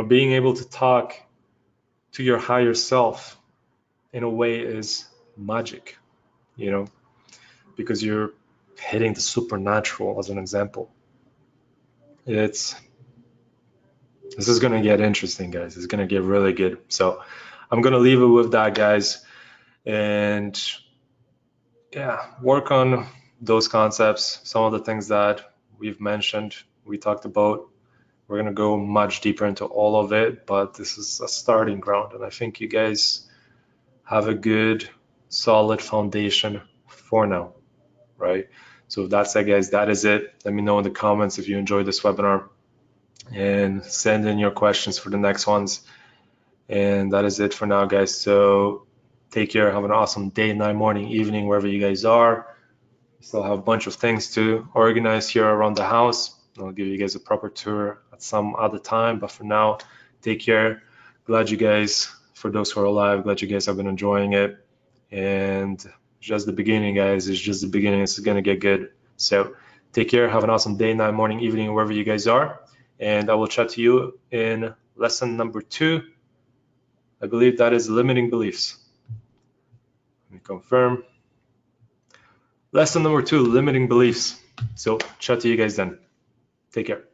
Being able to talk to your higher self in a way is magic, because you're hitting the supernatural as an example. This is going to get interesting, guys. It's going to get really good. So I'm going to leave it with that, guys. And yeah, work on those concepts, some of the things that we've mentioned, we talked about. We're going to go much deeper into all of it, but this is a starting ground. And I think you guys have a good, solid foundation for now, right? So that's it, guys. That is it. Let me know in the comments if you enjoyed this webinar and send in your questions for the next ones. And that is it for now, guys. So take care. Have an awesome day, night, morning, evening, wherever you guys are. Still have a bunch of things to organize here around the house. I'll give you guys a proper tour at some other time. But for now, take care. Glad you guys, for those who are alive, glad you guys have been enjoying it. And just the beginning, guys. It's just the beginning. It's going to get good. So take care. Have an awesome day, night, morning, evening, wherever you guys are. And I will chat to you in lesson number 2. I believe that is limiting beliefs. Let me confirm. Lesson number 2, limiting beliefs. So chat to you guys then. Take care.